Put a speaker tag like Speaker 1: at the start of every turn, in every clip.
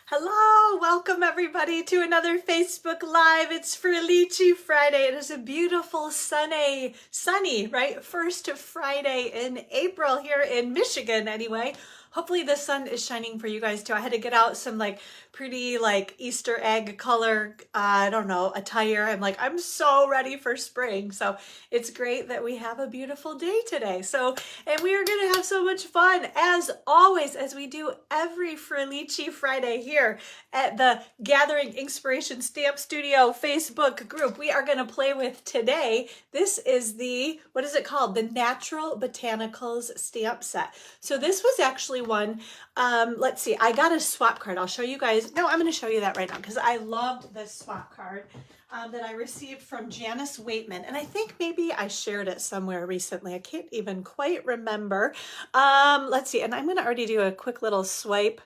Speaker 1: Hello, welcome everybody to another Facebook Live. It's Frillici Friday. It is a beautiful sunny, right? First Friday in April here in Michigan anyway. Hopefully the sun is shining for you guys too. I had to get out some pretty Easter egg color, I don't know, attire. I'm so ready for spring. So it's great that we have a beautiful day today. And we are going to have so much fun as always, as we do every Frillici Friday here at the Gathering Inspiration Stamp Studio Facebook group. We are going to play with today. This is the, what is it called? The Natural Botanicals Stamp Set. So this was actually one, let's see, I got a swap card. I'll show you guys. No, I'm going to show you that right now because I loved this swap card that I received from Janice Waitman. And I think maybe I shared it somewhere recently. I can't even quite remember. Let's see. And I'm going to already do a quick little swipe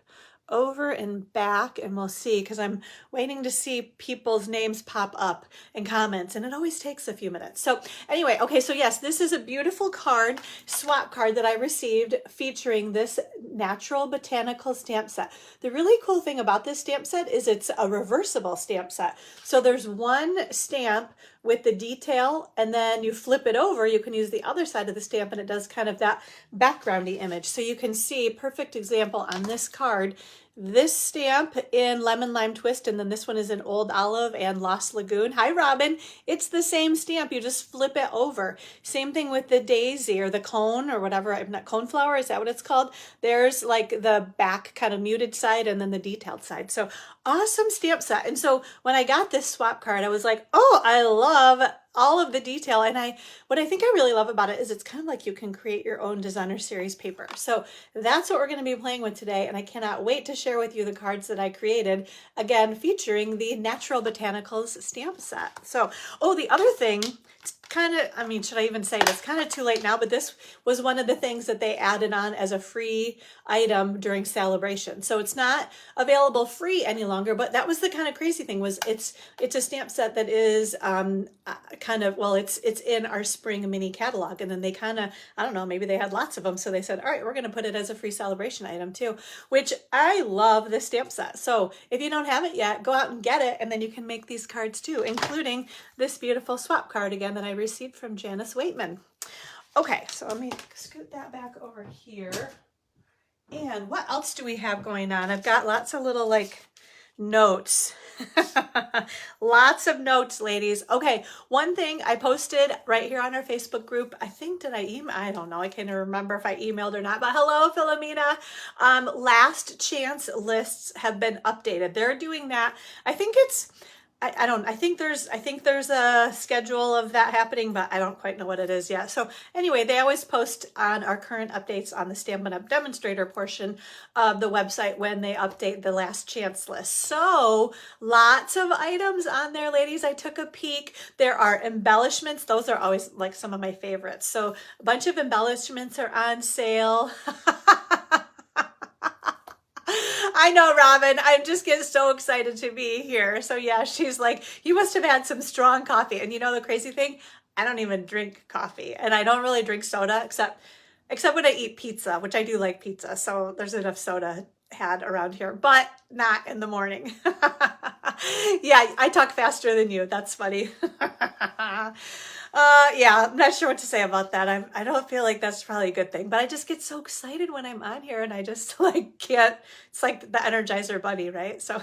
Speaker 1: over and back, and we'll see, because I'm waiting to see people's names pop up in comments, and it always takes a few minutes. So anyway, okay, so yes, this is a beautiful card, swap card that I received featuring this Natural Botanical Stamp Set. The really cool thing about this stamp set is it's a reversible stamp set. So there's one stamp with the detail, and then you flip it over, you can use the other side of the stamp, and it does kind of that backgroundy image. So you can see, perfect example on this card, this stamp in Lemon Lime Twist, and then this one is in Old Olive and Lost Lagoon. Hi, Robin. It's the same stamp. You just flip it over. Same thing with the daisy or the cone or whatever. I'm not, cone flower, is that what it's called? There's the back kind of muted side and then the detailed side. So awesome stamp set. And so when I got this swap card, I was like, oh, I love all of the detail. And what I think I really love about it is it's kind of like you can create your own designer series paper. So that's what we're going to be playing with today. And I cannot wait to share with you the cards that I created, again, featuring the Natural Botanicals stamp set. So, oh, the other thing, it's kind of, I mean, should I even say it? It's kind of too late now, but this was one of the things that they added on as a free item during Celebration. So it's not available free any longer, but that was the kind of crazy thing, was it's a stamp set that is kind of, well, it's in our spring mini catalog. And then they kind of, I don't know, maybe they had lots of them. So they said, all right, we're going to put it as a free Celebration item too, which I love this stamp set. So if you don't have it yet, go out and get it. And then you can make these cards too, including this beautiful swap card again that I received from Janice Waitman. Okay, so let me scoot that back over here. And what else do we have going on? I've got lots of little notes. Lots of notes, ladies. Okay, one thing I posted right here on our Facebook group, I think, did I email? I don't know. I can't even remember if I emailed or not, but hello, Philomena. Last chance lists have been updated. They're doing that. I think it's, I think there's a schedule of that happening, but I don't quite know what it is yet. So anyway, they always post on our current updates on the Stampin' Up! Demonstrator portion of the website when they update the last chance list. So lots of items on there, ladies. I took a peek. There are embellishments. Those are always some of my favorites. So a bunch of embellishments are on sale. I know, Robin. I'm just getting so excited to be here. So yeah, she's like, you must have had some strong coffee. And you know the crazy thing? I don't even drink coffee, and I don't really drink soda except when I eat pizza, which I do like pizza. So there's enough soda had around here, but not in the morning. Yeah, I talk faster than you. That's funny. Yeah, I'm not sure what to say about that. I don't feel like that's probably a good thing, but I just get so excited when I'm on here, and I just can't, it's like the Energizer Bunny, right? So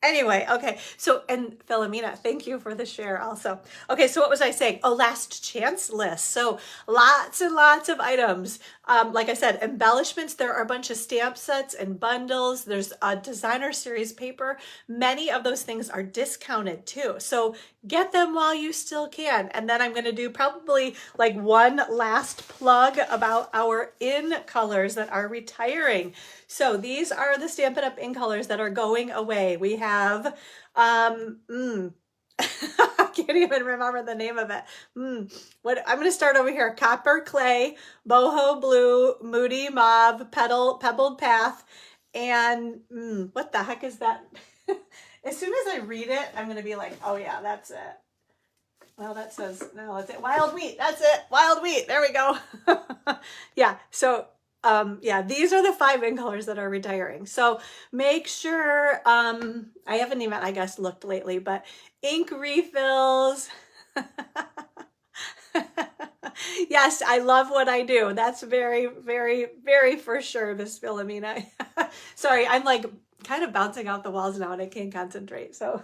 Speaker 1: anyway, okay. So, and Philomena, thank you for the share also. Okay, so what was I saying? Oh, last chance list. So lots and lots of items. Like I said, embellishments, there are a bunch of stamp sets and bundles. There's a designer series paper. Many of those things are discounted too. So get them while you still can. And then I'm going to do probably one last plug about our in colors that are retiring. So these are the Stampin' Up! In colors that are going away. We have, I can't even remember the name of it. What I'm going to start over here. Copper Clay, Boho Blue, Moody Mauve, Pebbled Path, and what the heck is that? As soon as I read it, I'm going to be like, oh yeah, that's it. Well, that says, no, that's it. Wild Wheat. That's it. Wild Wheat. There we go. Yeah. So yeah, these are the 5 ink colors that are retiring. So make sure, I haven't even, I guess, looked lately, but ink refills. Yes, I love what I do. That's very, very, very for sure, Miss Philomena. Sorry, I'm like kind of bouncing off the walls now and I can't concentrate. So,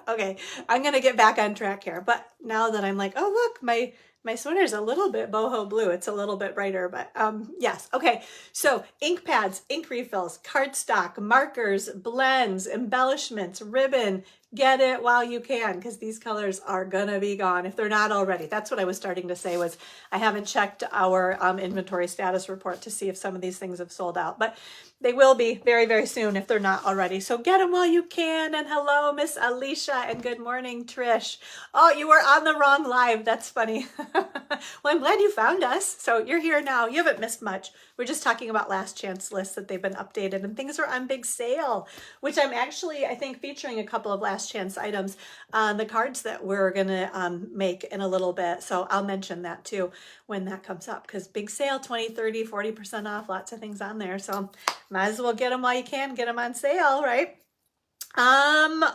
Speaker 1: okay, I'm gonna get back on track here. But now that I'm like, oh look, my sweater's a little bit boho blue. It's a little bit brighter, but yes. Okay, so ink pads, ink refills, cardstock, markers, blends, embellishments, ribbon. Get it while you can, because these colors are gonna be gone if they're not already. That's what I was starting to say, was I haven't checked our inventory status report to see if some of these things have sold out, but they will be very, very soon if they're not already. So get them while you can. And hello, Miss Alicia, and good morning, Trish. Oh, you were on the wrong live. That's funny. Well, I'm glad you found us. So you're here now. You haven't missed much. We're just talking about last chance lists, that they've been updated and things are on big sale, which I'm actually, I think, featuring a couple of last chance items on the cards that we're going to make in a little bit. So I'll mention that too when that comes up, because big sale, 20, 30, 40% off, lots of things on there. So might as well get them while you can, get them on sale, right?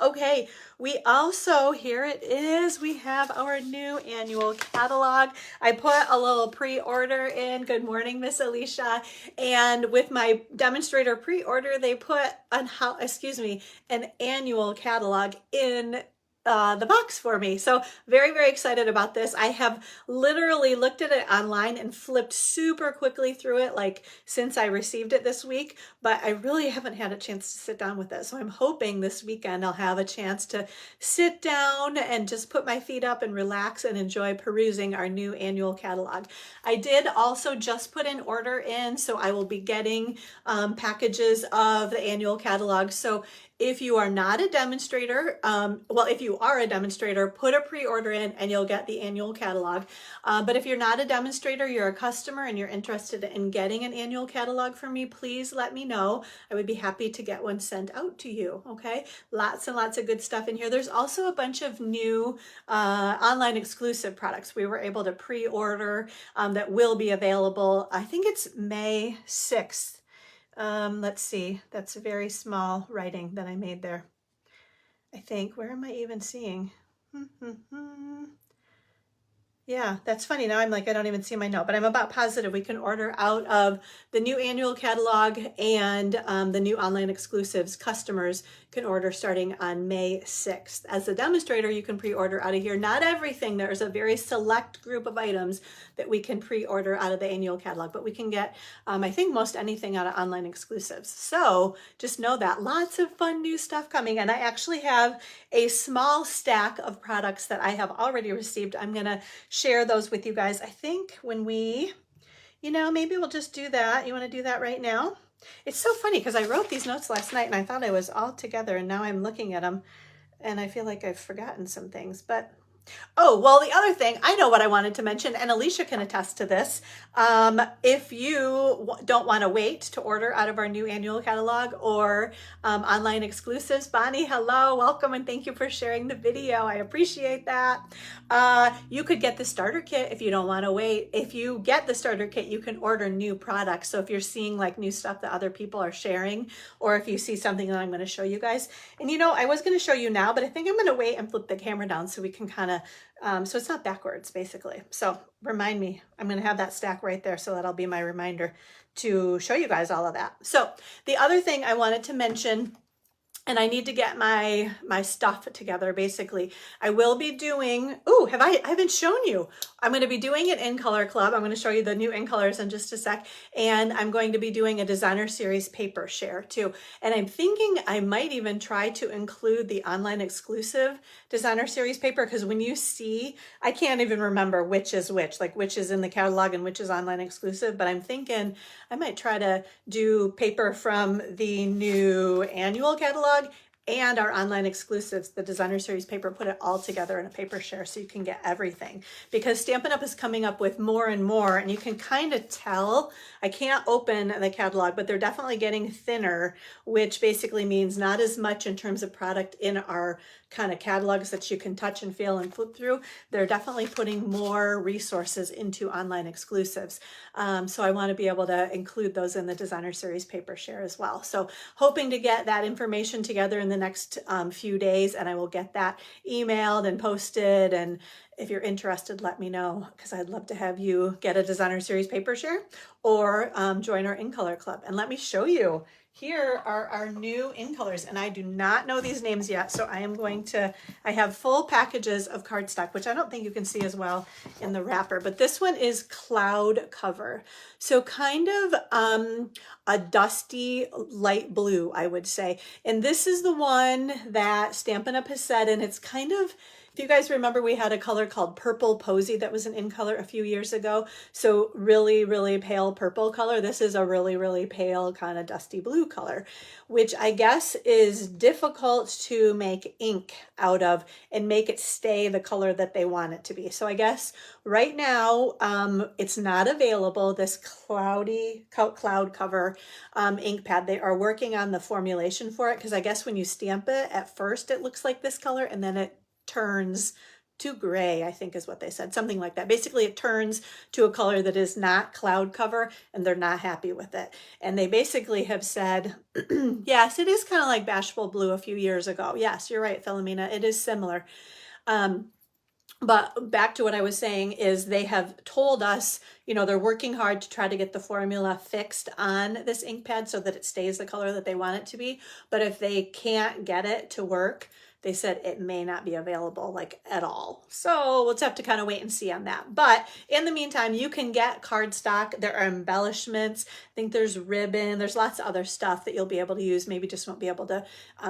Speaker 1: Okay, we also, here it is, we have our new annual catalog. I put a little pre-order in. Good morning, Miss Alicia. And with my demonstrator pre-order, they put an annual catalog in the box for me. So very, very excited about this. I have literally looked at it online and flipped super quickly through it, like since I received it this week, but I really haven't had a chance to sit down with it. So I'm hoping this weekend I'll have a chance to sit down and just put my feet up and relax and enjoy perusing our new annual catalog. I did also just put an order in, so I will be getting packages of the annual catalog. So if you are not a demonstrator, well, if you are a demonstrator, put a pre-order in and you'll get the annual catalog. But if you're not a demonstrator, you're a customer and you're interested in getting an annual catalog from me, please let me know. I would be happy to get one sent out to you, okay? Lots and lots of good stuff in here. There's also a bunch of new online exclusive products we were able to pre-order that will be available. I think it's May 6th. Let's see, that's a very small writing that I made there. I think, where am I even seeing? Yeah, that's funny. Now I'm like, I don't even see my note, but I'm about positive we can order out of the new annual catalog and the new online exclusives. Customers can order starting on May 6th. As a demonstrator, you can pre-order out of here. Not everything. There's a very select group of items that we can pre-order out of the annual catalog, but we can get, I think, most anything out of online exclusives. So just know that. Lots of fun new stuff coming. And I actually have a small stack of products that I have already received. I'm going to share those with you guys. I think when we, maybe we'll just do that. You want to do that right now? It's so funny because I wrote these notes last night and I thought I was all together, and now I'm looking at them and I feel like I've forgotten some things, but oh, well, the other thing, I know what I wanted to mention, and Alicia can attest to this. If you don't want to wait to order out of our new annual catalog or online exclusives, Bonnie, hello, welcome, and thank you for sharing the video. I appreciate that. You could get the starter kit if you don't want to wait. If you get the starter kit, you can order new products. So if you're seeing like new stuff that other people are sharing, or if you see something that I'm going to show you guys, and I was going to show you now, but I think I'm going to wait and flip the camera down so we can kind of so it's not backwards, basically. So remind me, I'm going to have that stack right there, so that'll be my reminder to show you guys all of that. So the other thing I wanted to mention, and I need to get my stuff together, basically. I will be doing, I haven't shown you. I'm going to be doing an in color club. I'm going to show you the new in colors in just a sec. And I'm going to be doing a designer series paper share too. And I'm thinking I might even try to include the online exclusive designer series paper, because when you see, I can't even remember which is which, like which is in the catalog and which is online exclusive, but I'm thinking I might try to do paper from the new annual catalog and our online exclusives, the designer series paper, put it all together in a paper share so you can get everything, because Stampin' Up! Is coming up with more and more, and you can kind of tell. I can't open the catalog, but they're definitely getting thinner, which basically means not as much in terms of product in our kind of catalogs that you can touch and feel and flip through. They're definitely putting more resources into online exclusives. So I want to be able to include those in the designer series paper share as well. So hoping to get that information together in the next few days, and I will get that emailed and posted. And if you're interested, let me know, because I'd love to have you get a designer series paper share or join our In Color Club. And let me show you. Here are our new in colors, and I do not know these names yet, so I have full packages of cardstock, which I don't think you can see as well in the wrapper, but this one is Cloud Cover. So kind of a dusty light blue, I would say. And this is the one that Stampin' Up! Has said, and it's kind of, if you guys remember, we had a color called Purple Posy that was an in color a few years ago. So really, really pale purple color. This is a really, really pale kind of dusty blue color, which I guess is difficult to make ink out of and make it stay the color that they want it to be. So I guess right now it's not available, this cloud cover ink pad. They are working on the formulation for it, because I guess when you stamp it at first it looks like this color, and then it turns to gray, I think is what they said, something like that. Basically it turns to a color that is not cloud cover, and they're not happy with it. And they basically have said, yes, it is kind of like Bashful Blue a few years ago. Yes, you're right, Philomena, it is similar. But back to what I was saying is they have told us, you know, they're working hard to try to get the formula fixed on this ink pad so that it stays the color that they want it to be. But if they can't get it to work, they said it may not be available like at all. So let's have to kind of wait and see on that. But in the meantime, you can get cardstock. There are embellishments. I think there's ribbon. There's lots of other stuff that you'll be able to use. Maybe just won't be able to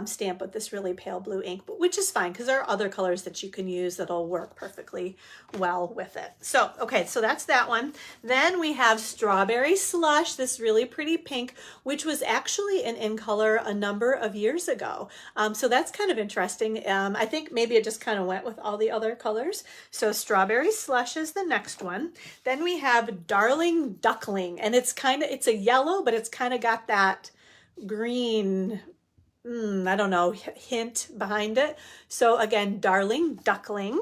Speaker 1: stamp with this really pale blue ink, but which is fine, because there are other colors that you can use that'll work perfectly well with it. So, okay, so that's that one. Then we have Strawberry Slush, this really pretty pink, which was actually an in color a number of years ago. So that's kind of interesting. I think maybe it just kind of went with all the other colors. So Strawberry Slush is the next one. Then we have Darling Duckling, and it's a yellow, but it's kind of got that green, I don't know, hint behind it. So again, Darling Duckling.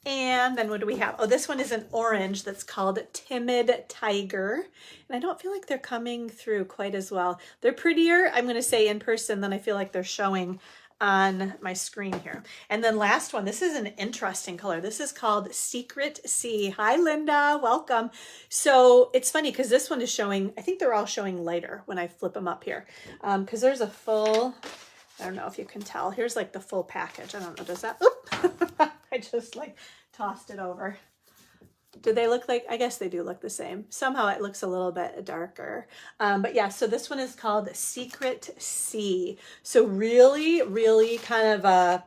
Speaker 1: And then what do we have? Oh, this one is an orange that's called Timid Tiger. And I don't feel like they're coming through quite as well. They're prettier, I'm going to say, in person than I feel like they're showing on my screen here. And then last one, this is an interesting color. This is called Secret Sea. Hi, Linda, welcome. So it's funny because this one is showing, I think they're all showing lighter when I flip them up here. Because there's a full, I don't know if you can tell, here's like the full package. I don't know, does that, oop, I just like tossed it over. Do they look like, I guess they do look the same. Somehow it looks a little bit darker. But yeah, so this one is called Secret Sea. So really, really kind of a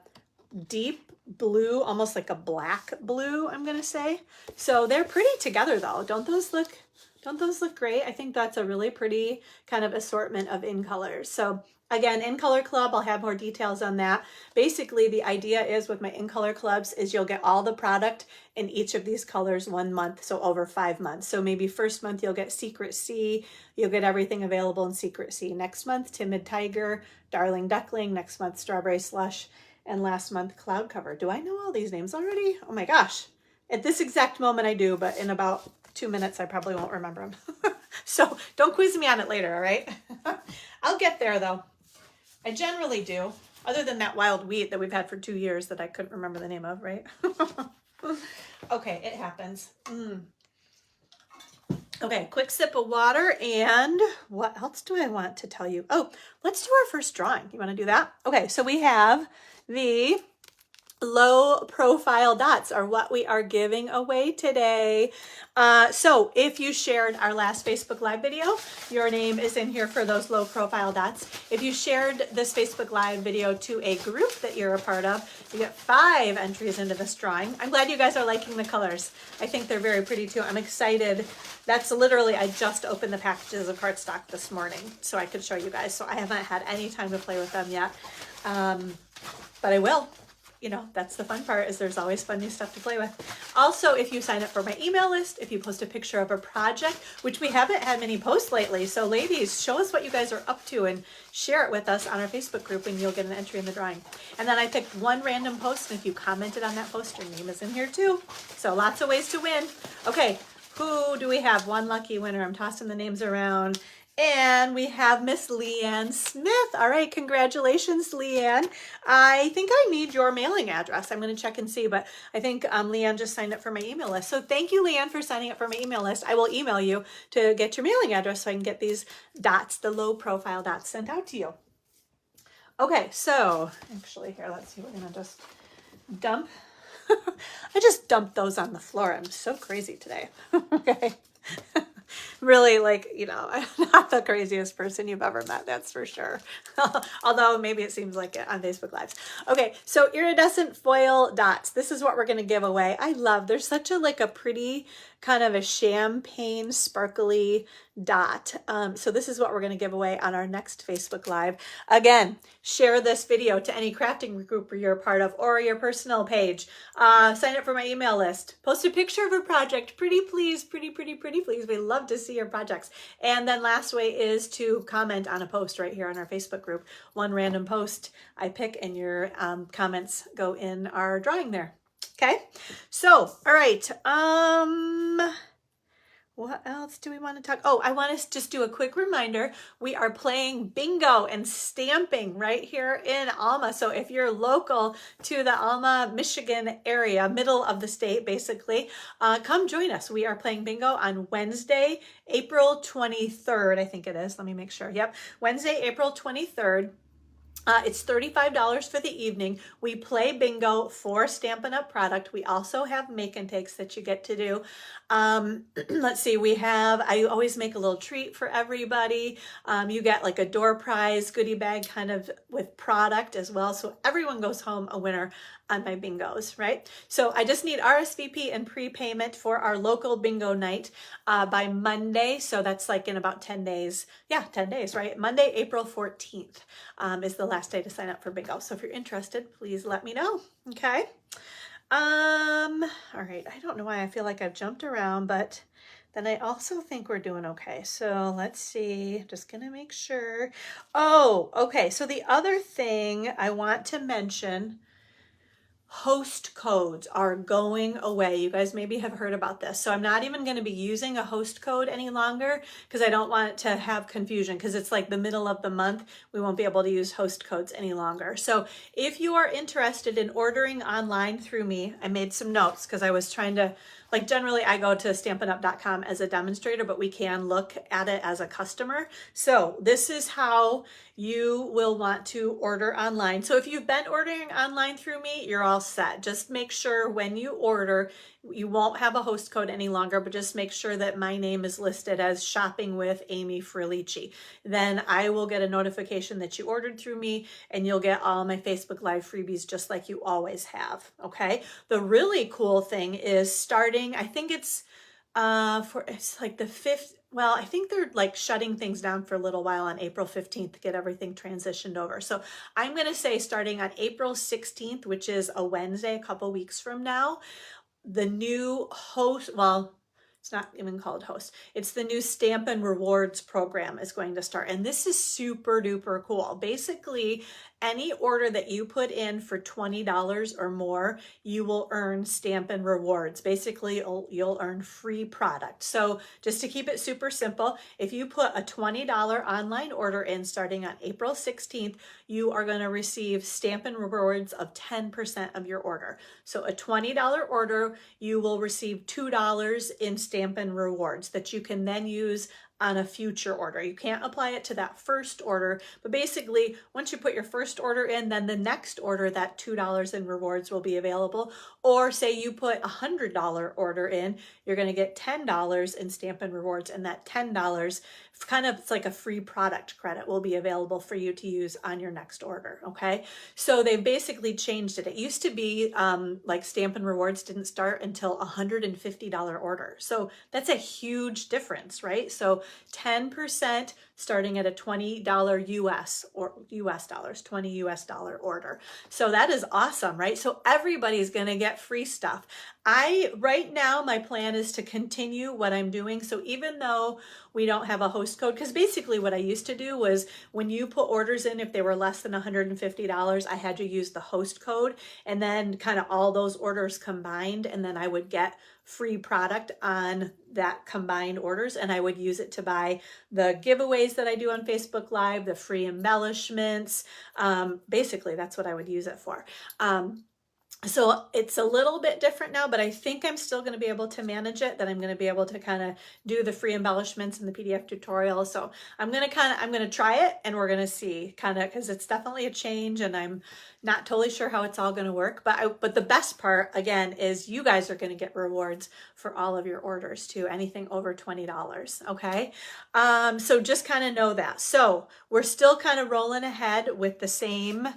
Speaker 1: deep blue, almost like a black blue, I'm going to say. So they're pretty together though. Don't those look great? I think that's a really pretty kind of assortment of in colors. So again, In Color Club, I'll have more details on that. Basically, the idea is with my In Color Clubs is you'll get all the product in each of these colors 1 month, so over 5 months. So maybe first month you'll get Secret Sea, you'll get everything available in Secret Sea. Next month, Timid Tiger, Darling Duckling, next month, Strawberry Slush, and last month, Cloud Cover. Do I know all these names already? Oh my gosh. At this exact moment I do, but in about 2 minutes I probably won't remember them. So don't quiz me on it later, all right? I'll get there though. I generally do, other than that wild wheat that we've had for 2 years that I couldn't remember the name of, right? Okay, it happens. Okay, quick sip of water, and what else do I want to tell you? Oh, let's do our first drawing. You want to do that? Okay, so we have the low profile dots are what we are giving away today. So if you shared our last Facebook Live video, your name is in here for those low profile dots. If you shared this Facebook Live video to a group that you're a part of, you get 5 entries into this drawing. I'm glad you guys are liking the colors. I think they're very pretty too. I'm excited. That's literally, I just opened the packages of cardstock this morning so I could show you guys. So I haven't had any time to play with them yet, but I will. You know, that's the fun part, is there's always fun new stuff to play with. Also, if you sign up for my email list, if you post a picture of a project, which we haven't had many posts lately, so ladies, show us what you guys are up to and share it with us on our Facebook group and you'll get an entry in the drawing. And then I picked one random post, and if you commented on that post, your name is in here too. So lots of ways to win. Okay, who do we have? One lucky winner. I'm tossing the names around. And we have Miss Leanne Smith. All right, congratulations, Leanne. I think I need your mailing address. I'm going to check and see, but I think Leanne just signed up for my email list. So thank you, Leanne, for signing up for my email list. I will email you to get your mailing address so I can get these dots, the low profile dots, sent out to you. Okay, so actually here, let's see, we're going to just dump. I just dumped those on the floor. I'm so crazy today. Okay. Really, like, you know, I'm not the craziest person you've ever met, that's for sure. Although maybe it seems like it on Facebook Lives. Okay, so iridescent foil dots. This is what we're going to give away. I love, there's such a, like a pretty kind of a champagne sparkly dot. So this is what we're going to give away on our next Facebook Live. Again, share this video to any crafting group you're a part of or your personal page. Sign up for my email list. Post a picture of a project. Pretty please, pretty please. We love to see your projects. And then last way is to comment on a post right here on our Facebook group. One random post I pick and your comments go in our drawing there. Okay, so, all right, what else do we want to talk? Oh, I want to just do a quick reminder. We are playing bingo and stamping right here in Alma. So if you're local to the Alma, Michigan area, middle of the state, basically, come join us. We are playing bingo on Wednesday, April 23rd, I think it is. Let me make sure. Yep, Wednesday, April 23rd. It's $35 for the evening. We play bingo for Stampin' Up! Product. We also have make and takes that you get to do. Let's see, I always make a little treat for everybody. You get like a door prize goodie bag kind of with product as well. So everyone goes home a winner on my bingos, right? So I just need RSVP and prepayment for our local bingo night by Monday. So that's like in about 10 days. Yeah, 10 days, right? Monday, April 14th is the last day to sign up for bingo. So if you're interested, please let me know. Okay. All right. I don't know why I feel like I've jumped around, but then I also think we're doing okay. So let's see, just gonna make sure. Oh, okay. So the other thing I want to mention, host codes are going away. You guys maybe have heard about this. So I'm not even going to be using a host code any longer because I don't want to have confusion, because it's like the middle of the month. We won't be able to use host codes any longer. So if you are interested in ordering online through me, I made some notes because I was trying to, like, generally I go to stampinup.com as a demonstrator, but we can look at it as a customer. So this is how you will want to order online. So if you've been ordering online through me, you're all set. Just make sure when you order, you won't have a host code any longer, but just make sure that my name is listed as shopping with amyfrillici. Then I will get a notification that you ordered through me, and you'll get all my Facebook Live freebies just like you always have. Okay. The really cool thing is starting, I think it's like the 5th. Well, I think they're like shutting things down for a little while on April 15th to get everything transitioned over. So I'm going to say starting on April 16th, which is a Wednesday, a couple weeks from now, the new host, well, it's not even called host, it's the new Stampin' Rewards program is going to start. And this is super duper cool. Basically, any order that you put in for $20 or more, you will earn Stampin' Rewards. Basically, you'll earn free product. So just to keep it super simple, if you put a $20 online order in starting on April 16th, you are going to receive Stampin' Rewards of 10% of your order. So a $20 order, you will receive $2 in Stampin' Rewards that you can then use on a future order. You can't apply it to that first order, but basically once you put your first order in, then the next order, that $2 in rewards will be available. Or say you put $100 order in, you're going to get $10 in Stampin' Rewards, and that $10 kind of, it's like a free product credit, will be available for you to use on your next order. Okay, so they basically changed it. It used to be like Stampin' Rewards didn't start until $150 order. So that's a huge difference, right? So 10% starting at a $20 US or US dollars, 20 US dollar order. So that is awesome, right? So everybody's going to get free stuff. Right now, my plan is to continue what I'm doing. So even though we don't have a host code, because basically what I used to do was when you put orders in, if they were less than $150, I had to use the host code, and then kind of all those orders combined, and then I would get free product on that combined orders, and I would use it to buy the giveaways that I do on Facebook Live, the free embellishments. Basically, that's what I would use it for. So it's a little bit different now, but I think I'm still going to be able to manage it, that I'm going to be able to kind of do the free embellishments and the PDF tutorial. So I'm going to try it, and we're going to see because it's definitely a change, and I'm not totally sure how it's all going to work. But the best part, again, is you guys are going to get rewards for all of your orders too, anything over $20. Okay. So just kind of know that. So we're still kind of rolling ahead with the same,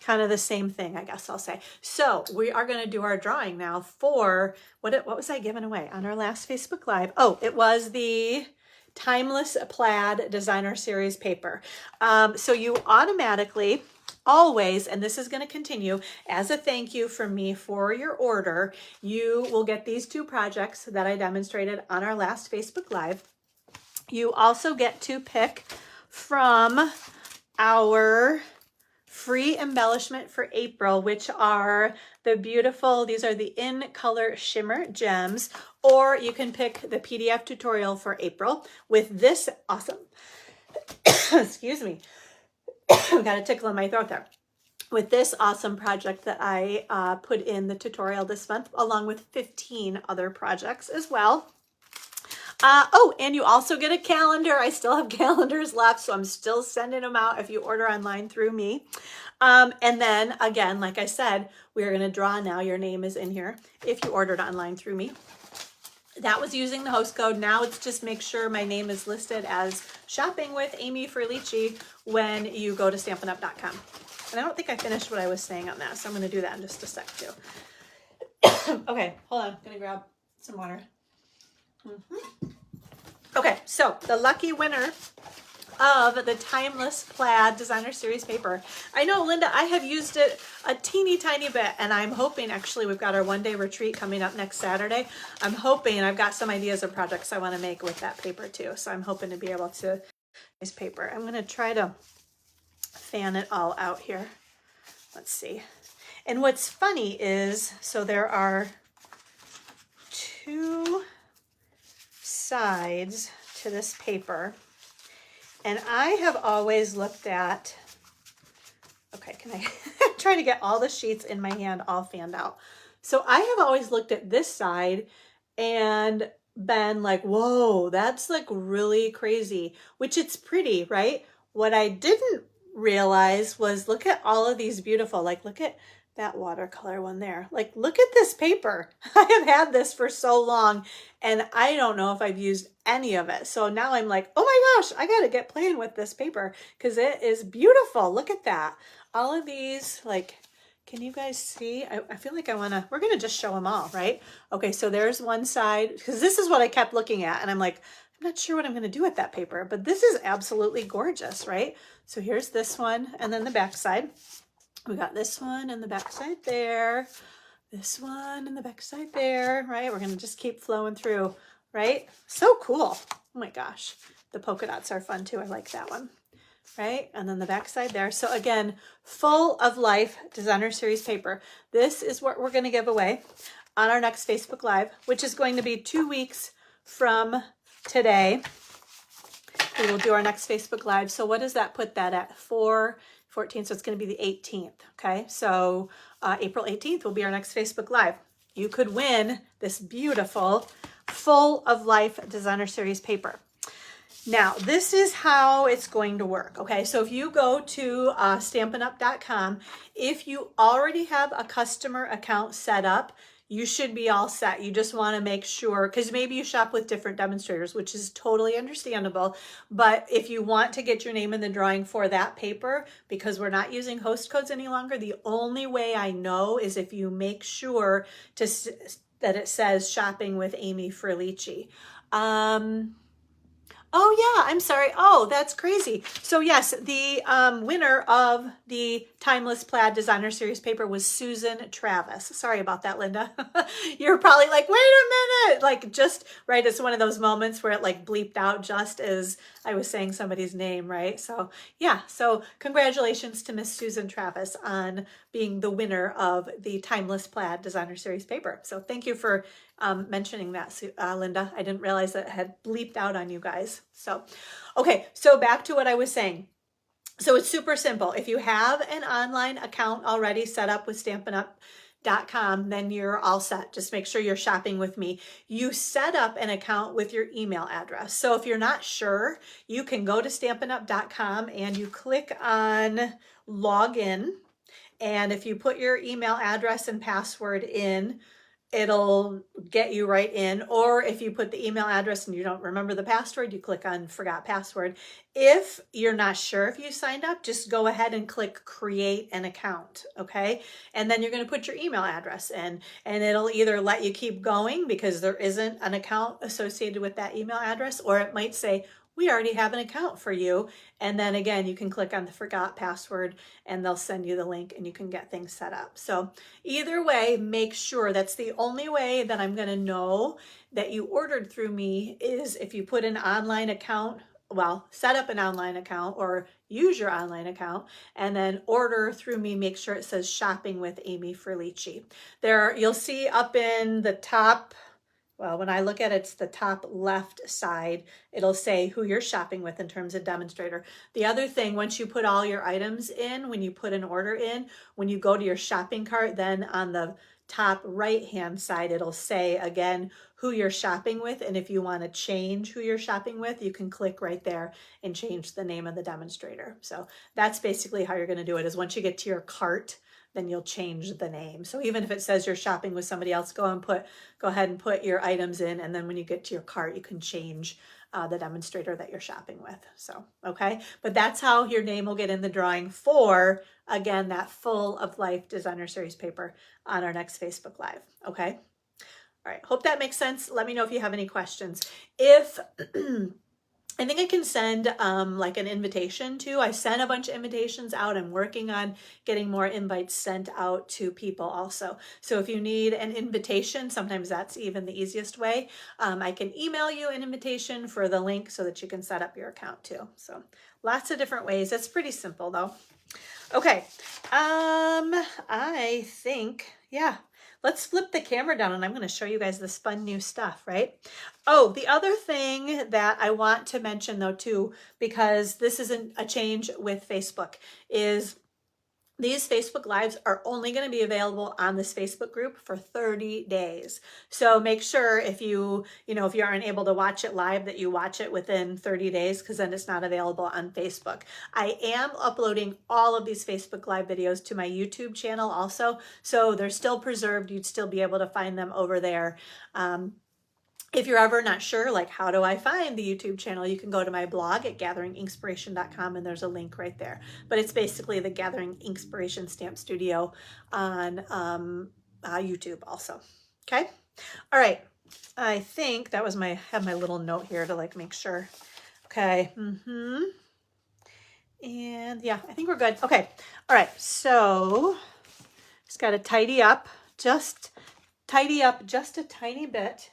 Speaker 1: kind of the same thing, I guess I'll say. So we are going to do our drawing now for, what was I giving away on our last Facebook Live? Oh, it was the Timeless Plaid Designer Series paper. So you automatically always, and this is going to continue, as a thank you from me for your order, you will get these two projects that I demonstrated on our last Facebook Live. You also get to pick from our free embellishment for April, which are the beautiful, these are the In Color Shimmer Gems, or you can pick the PDF tutorial for April with this awesome, excuse me, got a tickle in my throat there, with this awesome project that I put in the tutorial this month, along with 15 other projects as well. Oh, and you also get a calendar. I still have calendars left, so I'm still sending them out if you order online through me. And then again, like I said, we are going to draw now. Your name is in here if you ordered online through me. That was using the host code. Now it's just make sure my name is listed as Shopping with Amyfrillici when you go to stampinup.com. And I don't think I finished what I was saying on that, so I'm going to do that in just a sec too. Okay, hold on. I'm going to grab some water. Okay, so the lucky winner of the Timeless Plaid Designer Series paper. I know, Linda, I have used it a teeny tiny bit, and I'm hoping, actually, we've got our one-day retreat coming up next Saturday. I'm hoping, I've got some ideas of projects I want to make with that paper too, so I'm hoping to be able to use paper. I'm going to try to fan it all out here. Let's see. And what's funny is, so there are two sides to this paper, and I have always looked at, okay, can I try to get all the sheets in my hand all fanned out? So I have always looked at this side and been like, whoa, that's like really crazy, which it's pretty, right? What I didn't realize was, look at all of these beautiful, like look at that watercolor one there. Like, look at this paper. I have had this for so long, and I don't know if I've used any of it. So now I'm like, oh my gosh, I got to get playing with this paper because it is beautiful. Look at that. All of these, like, can you guys see? I feel like we're going to just show them all, right? Okay, so there's one side, because this is what I kept looking at, and I'm like, I'm not sure what I'm going to do with that paper, but this is absolutely gorgeous, right? So here's this one, and then the back side. We got this one and the back side there, this one and the back side there, right? We're going to just keep flowing through, right? So cool. Oh my gosh. The polka dots are fun too. I like that one, right? And then the back side there. So again, full of life Designer Series paper. This is what we're going to give away on our next Facebook Live, which is going to be 2 weeks from today. We will do our next Facebook Live. So what does that put that at? 4/14, so it's going to be the 18th. Okay, so April 18th will be our next Facebook Live. You could win this beautiful full of life designer series paper. Now, this is how it's going to work, okay? So if you go to stampinup.com, if you already have a customer account set up, you should be all set. You just want to make sure, because maybe you shop with different demonstrators, which is totally understandable. But if you want to get your name in the drawing for that paper, because we're not using host codes any longer, the only way I know is if you make sure that it says shopping with amyfrillici. Oh yeah, I'm sorry. Oh, that's crazy. So yes, the winner of the Timeless Plaid Designer Series paper was Susan Travis. Sorry about that, Linda. You're probably like, wait a minute. Like just, right, it's one of those moments where it like bleeped out just as I was saying somebody's name, right? So yeah, so congratulations to Miss Susan Travis on being the winner of the Timeless Plaid Designer Series paper. So thank you for mentioning that, Linda. I didn't realize that it had bleeped out on you guys. So, okay, so back to what I was saying. So it's super simple. If you have an online account already set up with stampinup.com, then you're all set. Just make sure you're shopping with me. You set up an account with your email address. So if you're not sure, you can go to stampinup.com and you click on login. And if you put your email address and password in, it'll get you right in. Or if you put the email address and you don't remember the password, you click on forgot password. If you're not sure if you signed up, just go ahead and click create an account, okay? And then you're going to put your email address in, and it'll either let you keep going because there isn't an account associated with that email address, or it might say, we already have an account for you. And then again, you can click on the forgot password and they'll send you the link and you can get things set up. So either way, make sure, that's the only way that I'm going to know that you ordered through me is if you put an online account, well, set up an online account or use your online account and then order through me. Make sure it says shopping with amyfrillici. There, you'll see up in the top, well, when I look at it, it's the top left side. It'll say who you're shopping with in terms of demonstrator. The other thing, once you put all your items in, when you put an order in, when you go to your shopping cart, then on the top right-hand side, it'll say again who you're shopping with. And if you want to change who you're shopping with, you can click right there and change the name of the demonstrator. So that's basically how you're going to do it, is once you get to your cart, then you'll change the name. So even if it says you're shopping with somebody else, go ahead and put your items in. And then when you get to your cart, you can change the demonstrator that you're shopping with. So, okay. But that's how your name will get in the drawing for, again, that full of life designer series paper on our next Facebook Live. Okay. All right. Hope that makes sense. Let me know if you have any questions. If I think I can send like an invitation too. I sent a bunch of invitations out. I'm working on getting more invites sent out to people also. So if you need an invitation, sometimes that's even the easiest way. I can email you an invitation for the link so that you can set up your account too. So lots of different ways. It's pretty simple though. Okay. I think, yeah. Let's flip the camera down and I'm going to show you guys this fun new stuff, right? Oh, the other thing that I want to mention though too, because this isn't a change with Facebook, is these Facebook Lives are only going to be available on this Facebook group for 30 days. So make sure if you aren't able to watch it live, that you watch it within 30 days, because then it's not available on Facebook. I am uploading all of these Facebook Live videos to my YouTube channel also. So they're still preserved. You'd still be able to find them over there. If you're ever not sure, like, how do I find the YouTube channel, you can go to my blog at gatheringinkspiration.com and there's a link right there. But it's basically the Gathering Inspiration Stamp Studio on YouTube also. Okay. All right. I think that was have my little note here to like make sure. Okay. And yeah, I think we're good. Okay. All right. So just got to tidy up just a tiny bit.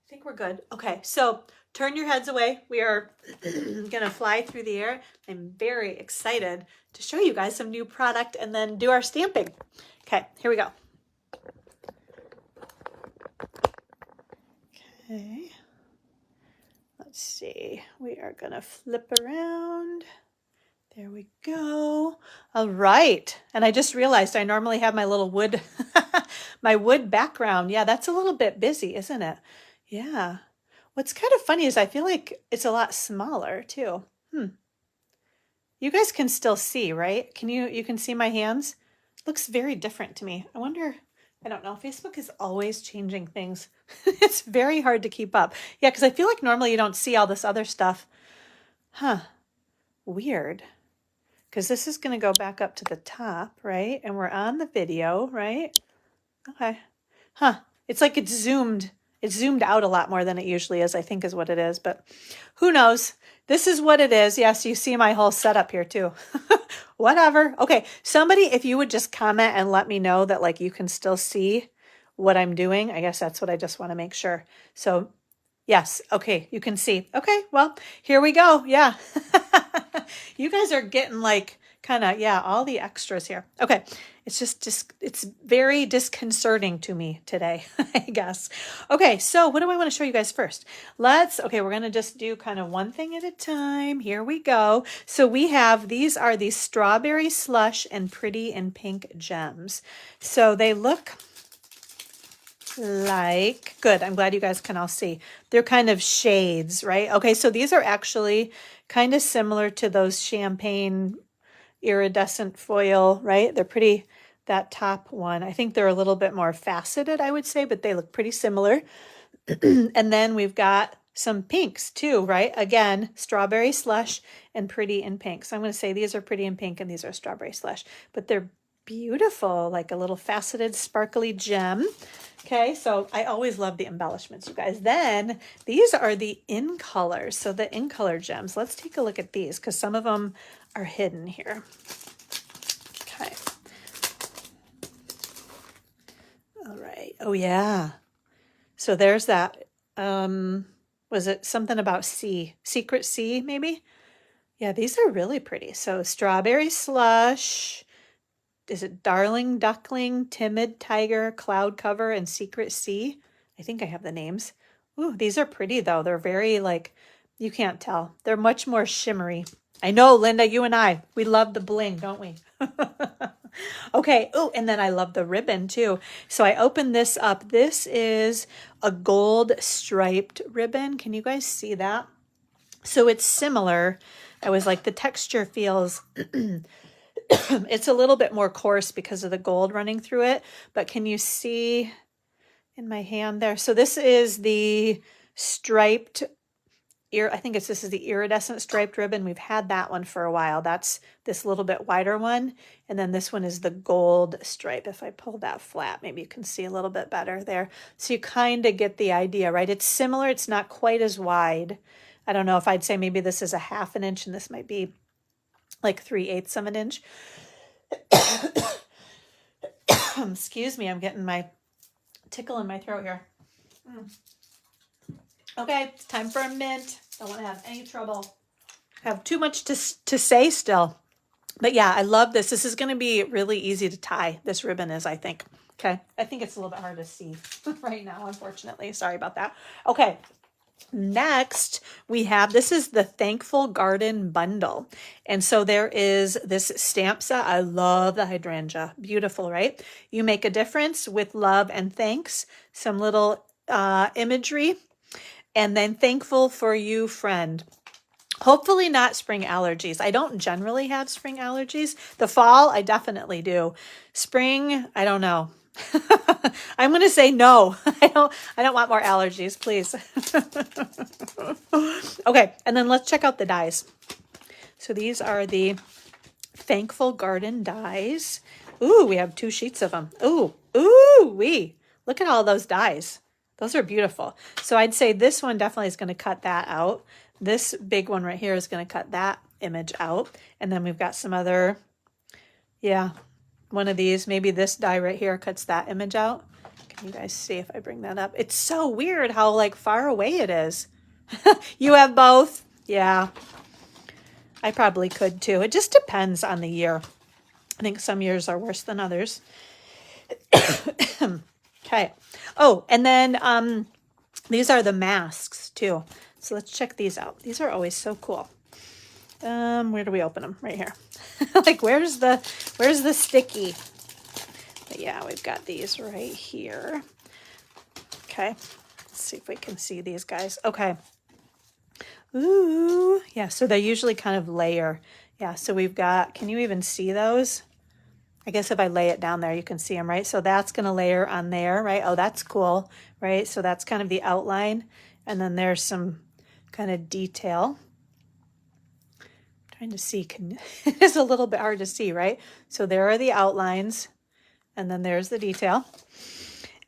Speaker 1: I think we're good. Okay, so turn your heads away. We are going to fly through the air. I'm very excited to show you guys some new product and then do our stamping. Okay, here we go. Okay, let's see. We are going to flip around. There we go. All right. And I just realized I normally have my little wood, my wood background. Yeah, that's a little bit busy, isn't it? Yeah. What's kind of funny is I feel like it's a lot smaller too. You guys can still see, right? You can see my hands? Looks very different to me. I wonder, I don't know. Facebook is always changing things. It's very hard to keep up. Yeah, because I feel like normally you don't see all this other stuff. Huh. Weird. Because this is going to go back up to the top, right? And we're on the video, right? Okay. Huh. It's like it's zoomed out a lot more than it usually is, I think is what it is, but who knows? This is what it is. Yes, you see my whole setup here too. Whatever. Okay, somebody, if you would just comment and let me know that like you can still see what I'm doing. I guess that's what I just want to make sure. So yes, okay, you can see. Okay, well, here we go. Yeah. You guys are getting like kind of, yeah, all the extras here. Okay, it's just it's very disconcerting to me today, I guess. Okay, so what do I want to show you guys first? Okay, we're going to just do kind of one thing at a time. Here we go. So we have, these are the strawberry slush and pretty in pink gems. So they look like, good, I'm glad you guys can all see. They're kind of shades, right? Okay, so these are actually kind of similar to those champagne iridescent foil, right? They're pretty, that top one, I think they're a little bit more faceted, I would say, but they look pretty similar. And then we've got some pinks too, right? Again, strawberry slush and pretty in pink. So I'm going to say these are pretty in pink and these are strawberry slush, but they're beautiful, like a little faceted, sparkly gem. Okay, so I always love the embellishments, you guys. Then these are the in colors. So the in color gems. Let's take a look at these because some of them are hidden here. Okay. All right. Oh yeah. So there's that. Was it something about C? Secret C, maybe? Yeah, these are really pretty. So strawberry slush. Is it Darling Duckling, Timid Tiger, Cloud Cover, and Secret Sea? I think I have the names. Ooh, these are pretty though. They're very like, you can't tell. They're much more shimmery. I know, Linda, you and I, we love the bling, don't we? Okay. Oh, and then I love the ribbon too. So I opened this up. This is a gold striped ribbon. Can you guys see that? So it's similar. I was like, the texture feels it's a little bit more coarse because of the gold running through it, but can you see in my hand there? So this is the striped I think this is the iridescent striped ribbon. We've had that one for a while. That's this little bit wider one. And then this one is the gold stripe. If I pull that flat, maybe you can see a little bit better there. So you kind of get the idea, right? It's similar. It's not quite as wide. I don't know if I'd say maybe this is a 1/2 inch and this might be like 3/8 of an inch. Excuse me, I'm getting my tickle in my throat here. Okay, it's time for a mint. Don't want to have any trouble. I have too much to say still. But yeah, I love this. This is going to be really easy to tie. This ribbon is, I think. Okay, I think it's a little bit hard to see right now, unfortunately. Sorry about that. Okay. Next, we have, this is the Thankful Garden Bundle. And so there is this stamp set. I love the hydrangea. Beautiful, right? You make a difference with love and thanks. Some little imagery. And then thankful for you, friend. Hopefully not spring allergies. I don't generally have spring allergies. The fall, I definitely do. Spring, I don't know. I'm going to say no. I don't want more allergies, please. Okay, and then let's check out the dies. So these are the Thankful Garden dies. Ooh, we have 2 sheets of them. Ooh, look at all those dies. Those are beautiful. So I'd say this one definitely is going to cut that out. This big one right here is going to cut that image out. And then we've got some other, yeah, one of these, maybe this die right here cuts that image out. Can you guys see if I bring that up? It's so weird how like far away it is. You have both? Yeah, I probably could too. It just depends on the year. I think some years are worse than others. Okay. Oh, and then these are the masks too. So let's check these out. These are always so cool. Where do we open them? Right here. Like where's the sticky? But yeah, we've got these right here. Okay. Let's see if we can see these guys. Okay. Ooh, yeah, so they usually kind of layer. Yeah, so we've got, can you even see those? I guess if I lay it down there, you can see them, right? So that's going to layer on there, right? Oh, that's cool, right? So that's kind of the outline. And then there's some kind of detail. I'm trying to see, it's a little bit hard to see, right? So there are the outlines, and then there's the detail.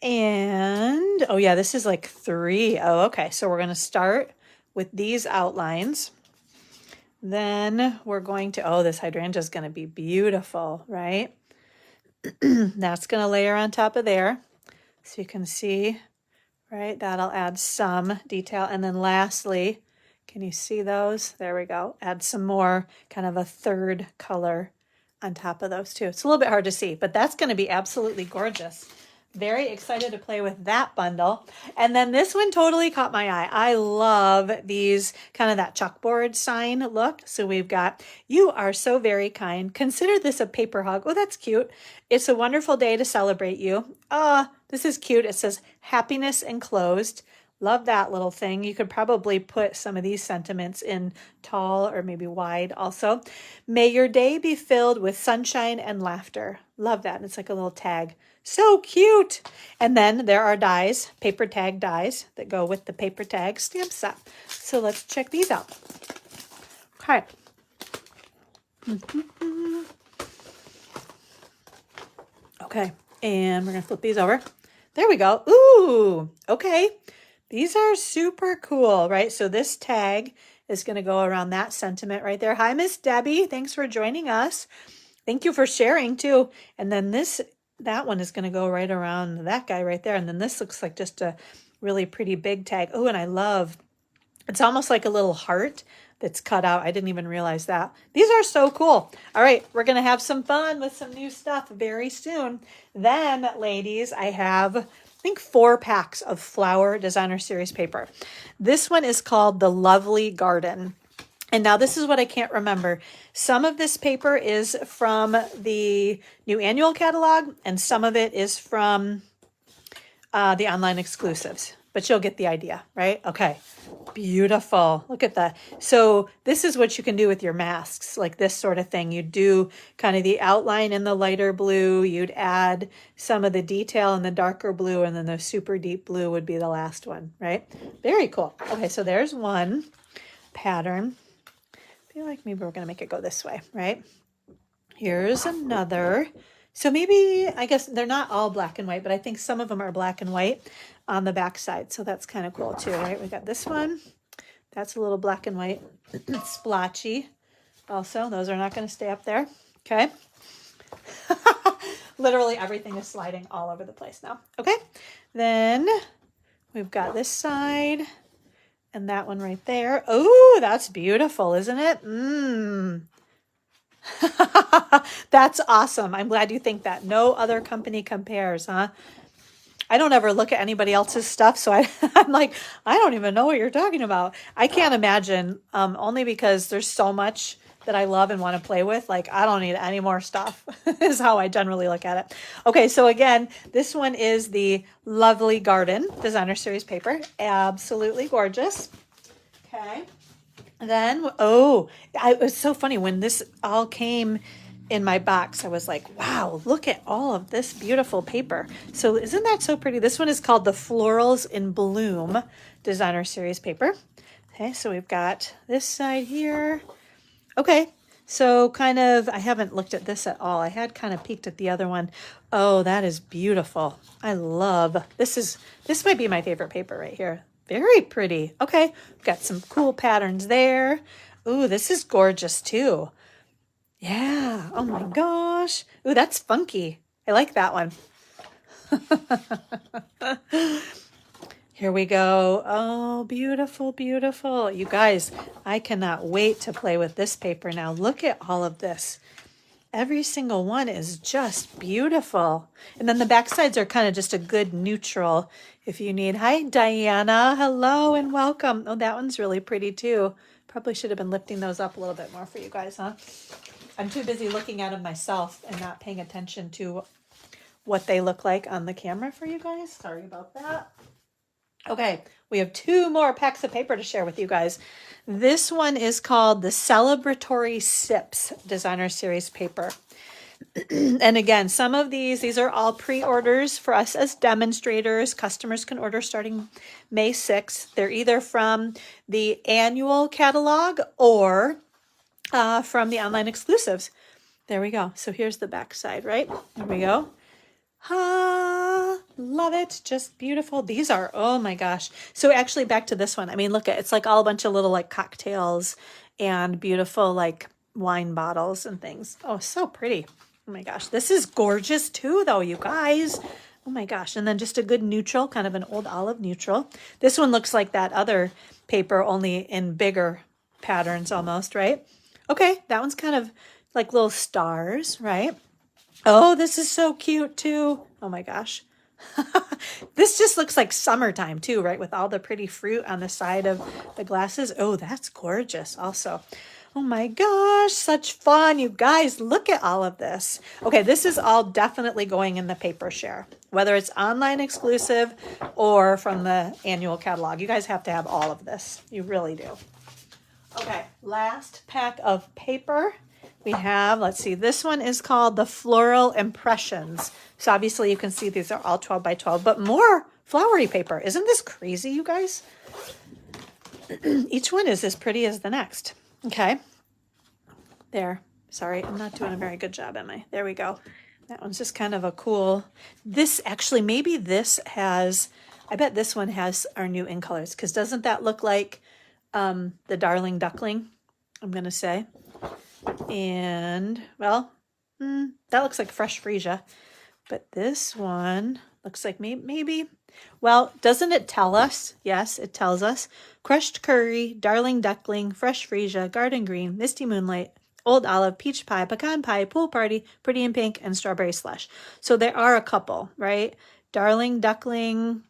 Speaker 1: And, oh yeah, this is like 3. Oh, okay. So we're going to start with these outlines. Then we're going to, oh, this hydrangea is going to be beautiful, right? That's going to layer on top of there. So you can see, right? That'll add some detail. And then lastly, can you see those? There we go. Add some more, kind of a 3rd color on top of those too. It's a little bit hard to see, but that's going to be absolutely gorgeous. Very excited to play with that bundle. And then this one totally caught my eye. I love these, kind of that chalkboard sign look. So we've got, you are so very kind. Consider this a paper hug. Oh, that's cute. It's a wonderful day to celebrate you. This is cute. It says happiness enclosed. Love that little thing. You could probably put some of these sentiments in tall or maybe wide also. May your day be filled with sunshine and laughter. Love that. And it's like a little tag. So cute. And then there are dies, paper tag dies that go with the paper tag stamp set. So let's check these out. Okay. Okay. And we're going to flip these over. There we go. Ooh, okay. These are super cool, right? So this tag is going to go around that sentiment right there. Hi, Miss Debbie. Thanks for joining us. Thank you for sharing too. And then that one is going to go right around that guy right there. And then this looks like just a really pretty big tag. Oh, and I love, it's almost like a little heart that's cut out. I didn't even realize that. These are so cool. All right, we're going to have some fun with some new stuff very soon. Then, ladies, I have, I think 4 packs of Flower Designer Series paper. This one is called The Lovely Garden. And now this is what I can't remember. Some of this paper is from the new annual catalog, and some of it is from the online exclusives. But you'll get the idea, right? Okay, beautiful. Look at that. So this is what you can do with your masks, like this sort of thing. You do kind of the outline in the lighter blue. You'd add some of the detail in the darker blue, and then the super deep blue would be the last one, right? Very cool. Okay, so there's one pattern. I feel like maybe we're going to make it go this way, right? Here's another. So maybe, I guess they're not all black and white, but I think some of them are black and white on the back side. So that's kind of cool too, right? We got this one. That's a little black and white. Splotchy. Also, those are not going to stay up there. Okay. Literally everything is sliding all over the place now. Okay. Then we've got this side. And that one right there. Oh, that's beautiful, isn't it? That's awesome. I'm glad you think that. No other company compares, huh? I don't ever look at anybody else's stuff, so I'm like, I don't even know what you're talking about. I can't imagine, only because there's so much that I love and want to play with. Like, I don't need any more stuff is how I generally look at it. Okay, so again, this one is the Lovely Garden Designer Series paper. Absolutely gorgeous. Okay. Then, it was so funny when this all came in my box. I was like, wow, look at all of this beautiful paper. So isn't that so pretty? This one is called the Florals in Bloom Designer Series paper. Okay, so we've got this side here. Okay, so kind of, I haven't looked at this at all. I had kind of peeked at the other one. Oh, that is beautiful. I love, this might be my favorite paper right here. Very pretty. Okay, got some cool patterns there. Ooh, this is gorgeous too. Yeah, oh my gosh. Ooh, that's funky. I like that one. Here we go. Oh, beautiful, beautiful. You guys, I cannot wait to play with this paper now. Look at all of this. Every single one is just beautiful. And then the back sides are kind of just a good neutral if you need. Hi, Diana. Hello and welcome. Oh, that one's really pretty too. Probably should have been lifting those up a little bit more for you guys, huh? I'm too busy looking at them myself and not paying attention to what they look like on the camera for you guys. Sorry about that. Okay, we have 2 more packs of paper to share with you guys. This one is called the Celebratory Sips Designer Series paper. And again, some of these are all pre-orders for us as demonstrators. Customers can order starting May 6th. They're either from the annual catalog or from the online exclusives. There we go. So here's the back side, right? There we go. Love it. Just beautiful. These are, oh my gosh. So actually back to this one. I mean, look at, it's like all a bunch of little like cocktails and beautiful like wine bottles and things. Oh, so pretty. Oh my gosh. This is gorgeous too though, you guys. Oh my gosh. And then just a good neutral, kind of an old olive neutral. This one looks like that other paper, only in bigger patterns almost, right? Okay. That one's kind of like little stars, right? Oh, this is so cute too. Oh my gosh. This just looks like summertime too, right? With all the pretty fruit on the side of the glasses. Oh, that's gorgeous also. Oh my gosh, such fun. You guys, look at all of this. Okay, this is all definitely going in the paper share, whether it's online exclusive or from the annual catalog. You guys have to have all of this. You really do. Okay, last pack of paper. We have, let's see, this one is called the Floral Impressions. So obviously you can see these are all 12 by 12, but more flowery paper. Isn't this crazy, you guys? Each one is as pretty as the next. Okay. There. Sorry, I'm not doing a very good job, am I? There we go. That one's just kind of a cool, this actually, maybe this has, I bet this one has our new in colors, because doesn't that look like the Darling Duckling, I'm going to say. And, well, that looks like fresh freesia. But this one looks like maybe, well, doesn't it tell us? Yes, it tells us. Crushed curry, Darling Duckling, fresh freesia, garden green, misty moonlight, old olive, peach pie, pecan pie, pool party, pretty in pink, and strawberry slush. So there are a couple, right? Darling Duckling,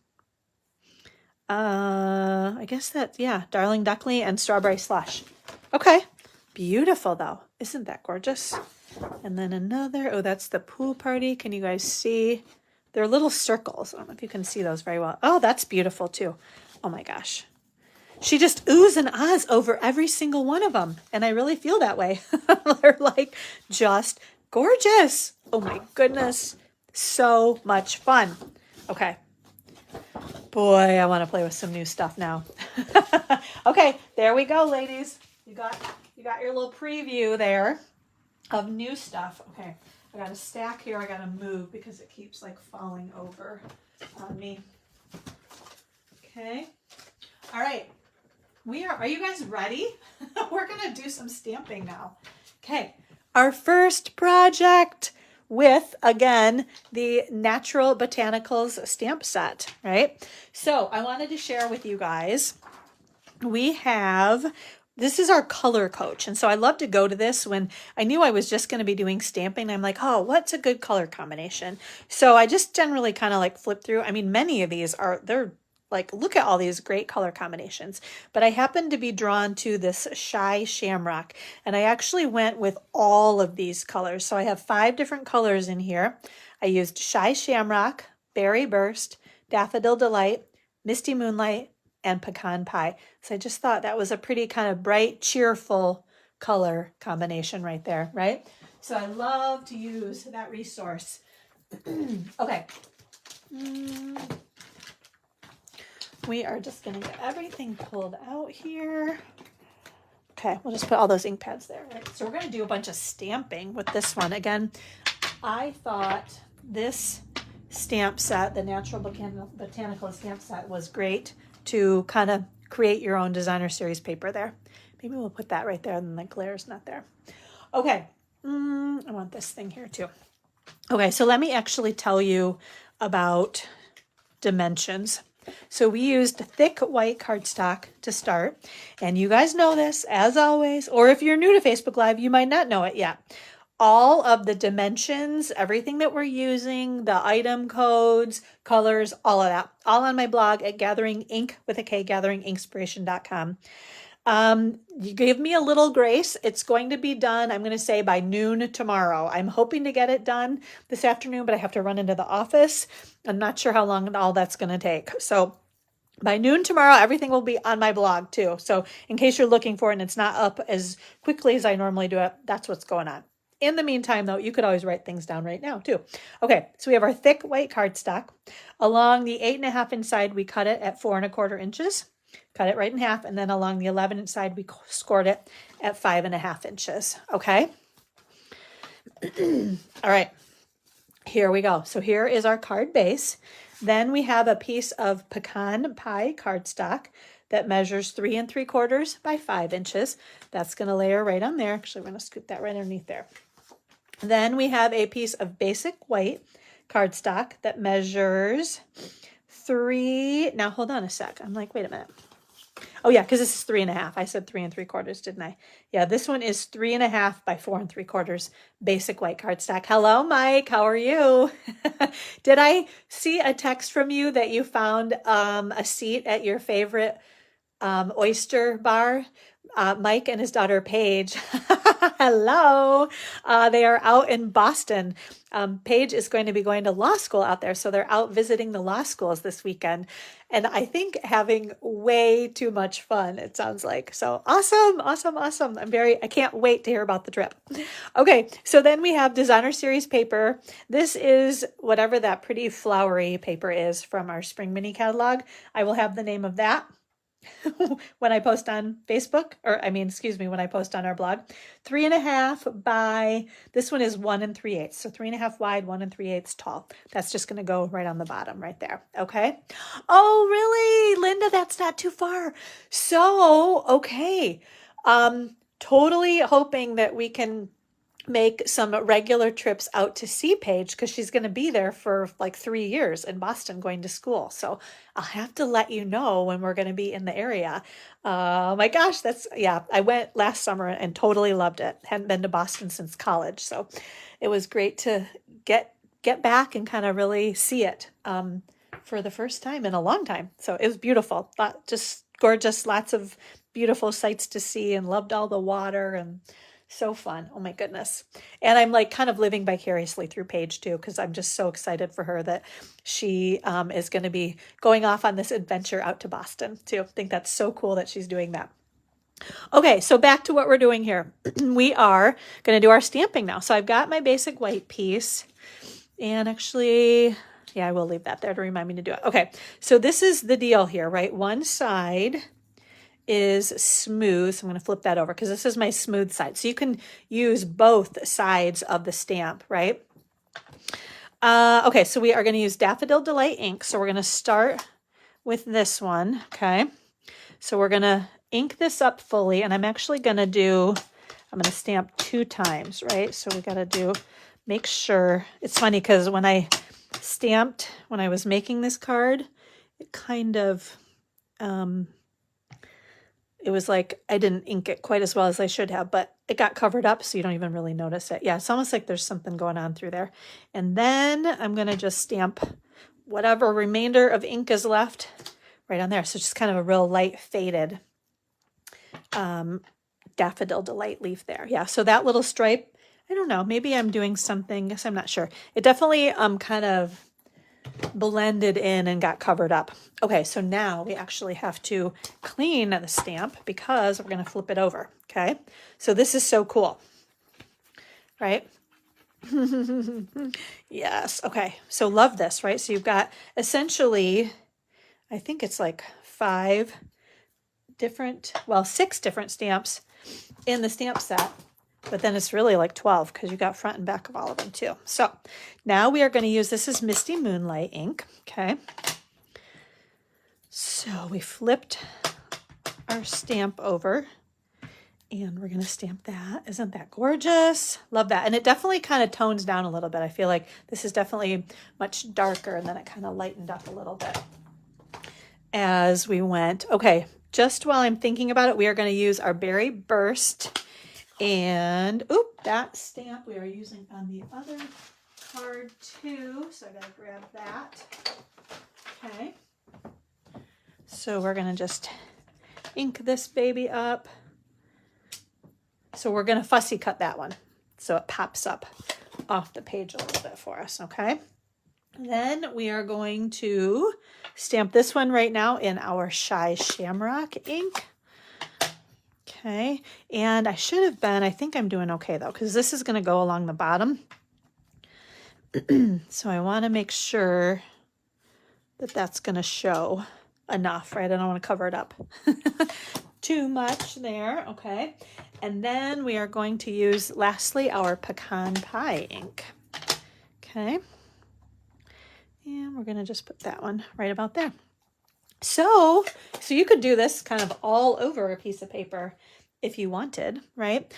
Speaker 1: I guess that, yeah, Darling Duckling and strawberry slush. Okay. Beautiful though. Isn't that gorgeous? And then another, oh, that's the pool party. Can you guys see? They're little circles. I don't know if you can see those very well. Oh, that's beautiful too. Oh my gosh. She just oohs and ahs over every single one of them. And I really feel that way. They're like just gorgeous. Oh my goodness. So much fun. Okay. Boy, I want to play with some new stuff now. Okay, there we go, ladies. You got your little preview there of new stuff. Okay, I got a stack here I got to move because it keeps like falling over on me. Okay. All right. Are you guys ready? We're going to do some stamping now. Okay. Our first project with, again, the Natural Botanicals Stamp Set, right? So I wanted to share with you guys, this is our color coach. And so I love to go to this when I knew I was just going to be doing stamping. I'm like, oh, what's a good color combination? So I just generally kind of like flip through. I mean, many of these they're like, look at all these great color combinations. But I happened to be drawn to this Shy Shamrock. And I actually went with all of these colors. So I have 5 different colors in here. I used Shy Shamrock, Berry Burst, Daffodil Delight, Misty Moonlight, and Pecan Pie. So I just thought that was a pretty kind of bright, cheerful color combination right there, right? So I love to use that resource. Okay. We are just going to get everything pulled out here. Okay, we'll just put all those ink pads there, right? So we're going to do a bunch of stamping with this one. Again, I thought this stamp set, the Natural Botanical Stamp Set, was great to kind of create your own designer series paper there. Maybe we'll put that right there and the glare's not there. Okay, I want this thing here too. Okay, so let me actually tell you about dimensions. So we used thick white cardstock to start, and you guys know this as always, or if you're new to Facebook Live, you might not know it yet. All of the dimensions, everything that we're using, the item codes, colors, all of that, all on my blog at gatheringinkspiration.com. You give me a little grace. It's going to be done, I'm going to say, by noon tomorrow. I'm hoping to get it done this afternoon, but I have to run into the office. I'm not sure how long all that's going to take. So By noon tomorrow, everything will be on my blog too. So in case you're looking for it and it's not up as quickly as I normally do it, that's what's going on. In the meantime, though, you could always write things down right now too. Okay, so we have our thick white cardstock. Along the 8.5 inch side, we cut it at 4 1/4 inches. Cut it right in half, and then along the 11 inch side, we scored it at 5.5 inches. Okay. All right, here we go. So here is our card base. Then we have a piece of pecan pie cardstock that measures 3 3/4 by 5 inches. That's going to layer right on there. Actually, we're going to scoot that right underneath there. Then we have a piece of basic white cardstock that measures 3. Now, hold on a sec. I'm like, wait a minute. Oh yeah, because this is 3.5. I said 3 3/4, didn't I? Yeah, this one is 3.5 by 4 3/4 basic white cardstock. Hello, Mike. How are you? Did I see a text from you that you found a seat at your favorite oyster bar? Mike and his daughter Paige. Hello. They are out in Boston. Paige is going to be going to law school out there, so they're out visiting the law schools this weekend, and I think having way too much fun, it sounds like. So awesome, awesome, awesome. I can't wait to hear about the trip. Okay, so then we have designer series paper. This is whatever that pretty flowery paper is from our spring mini catalog. I will have the name of that when I post on Facebook, when I post on our blog. 3.5 by, this one is 1 3/8. So 3.5 wide, 1 3/8 tall. That's just going to go right on the bottom right there. Okay. Oh, really? Linda, that's not too far. So, okay. Totally hoping that we can make some regular trips out to see Paige, because she's going to be there for like 3 years in Boston going to school. So I'll have to let you know when we're going to be in the area. Oh my gosh, I went last summer and totally loved it. Hadn't been to Boston since college. So it was great to get back and kind of really see it for the first time in a long time. So it was beautiful. Just gorgeous, lots of beautiful sights to see, and loved all the water, and so fun. Oh my goodness. And I'm like kind of living vicariously through Paige too, because I'm just so excited for her that she is going to be going off on this adventure out to Boston too. I think that's so cool that she's doing that. Okay, so back to what we're doing here. We are going to do our stamping now. So I've got my basic white piece, and actually, yeah, I will leave that there to remind me to do it. Okay, so this is the deal here, right? One side is smooth. So I'm going to flip that over because this is my smooth side. So you can use both sides of the stamp, right? Okay, so we are going to use Daffodil Delight ink. So we're going to start with this one, okay? So we're going to ink this up fully, and I'm actually going to stamp 2 times, right? So we got to make sure. It's funny because when I was making this card, it kind of, it was like I didn't ink it quite as well as I should have, but it got covered up so you don't even really notice it. Yeah, it's almost like there's something going on through there. And then I'm going to just stamp whatever remainder of ink is left right on there. So just kind of a real light faded Daffodil Delight leaf there. Yeah, so that little stripe, I don't know, maybe I'm doing something, guess I'm not sure. It definitely kind of blended in and got covered up. Okay, so now we actually have to clean the stamp because we're going to flip it over. Okay, so this is so cool, right? Yes. Okay, so love this, right? So you've got essentially, I think it's like 6 different stamps in the stamp set. But then it's really like 12 because you got front and back of all of them too. So now we are going to use, this is Misty Moonlight ink. Okay. So we flipped our stamp over and we're going to stamp that. Isn't that gorgeous? Love that. And it definitely kind of tones down a little bit. I feel like this is definitely much darker, and then it kind of lightened up a little bit as we went. Okay. Just while I'm thinking about it, we are going to use our Berry Burst. And, that stamp we are using on the other card too. So I got to grab that. Okay. So we're going to just ink this baby up. So we're going to fussy cut that one so it pops up off the page a little bit for us. Okay. Then we are going to stamp this one right now in our Shy Shamrock ink. Okay, and I should have been, I think I'm doing okay though, because this is going to go along the bottom. So I want to make sure that that's going to show enough, right? I don't want to cover it up too much there. Okay, and then we are going to use, lastly, our pecan pie ink. Okay, and we're going to just put that one right about there. So you could do this kind of all over a piece of paper if you wanted, right?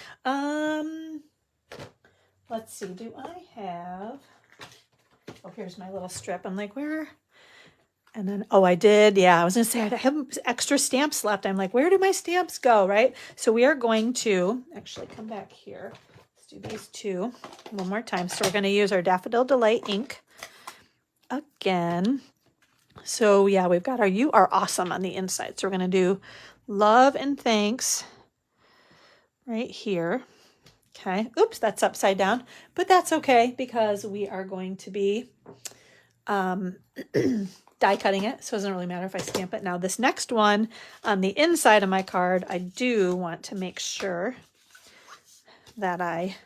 Speaker 1: Let's see, do I have, oh, here's my little strip. I'm like, where? And then, oh, I did. Yeah, I was going to say I have extra stamps left. I'm like, where do my stamps go, right? So we are going to actually come back here. Let's do these two one more time. So we're going to use our Daffodil Delight ink again. So yeah, we've got our You Are Awesome on the inside. So we're going to do love and thanks right here. Okay. Oops, that's upside down, but that's okay because we are going to be die cutting it. So it doesn't really matter if I stamp it. Now this next one on the inside of my card, I do want to make sure that I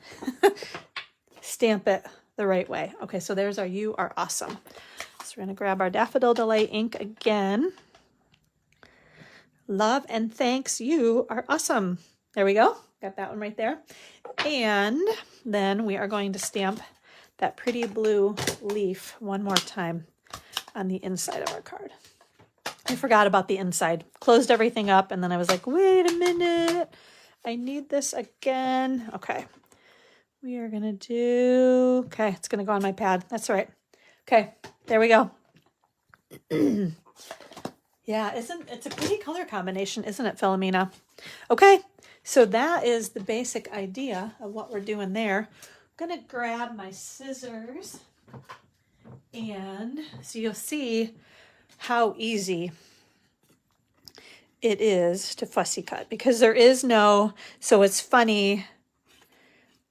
Speaker 1: stamp it the right way. Okay. So there's our You Are Awesome. We're going to grab our Daffodil Delight ink again. Love and thanks, you are awesome. There we go. Got that one right there. And then we are going to stamp that pretty blue leaf one more time on the inside of our card. I forgot about the inside. Closed everything up and then I was like, wait a minute. I need this again. Okay. We are going to do, okay, it's going to go on my pad. That's right. Okay, there we go. Yeah, it's a pretty color combination, isn't it, Philomena? Okay, so that is the basic idea of what we're doing there. I'm going to grab my scissors, and so you'll see how easy it is to fussy cut, because there is no, so it's funny,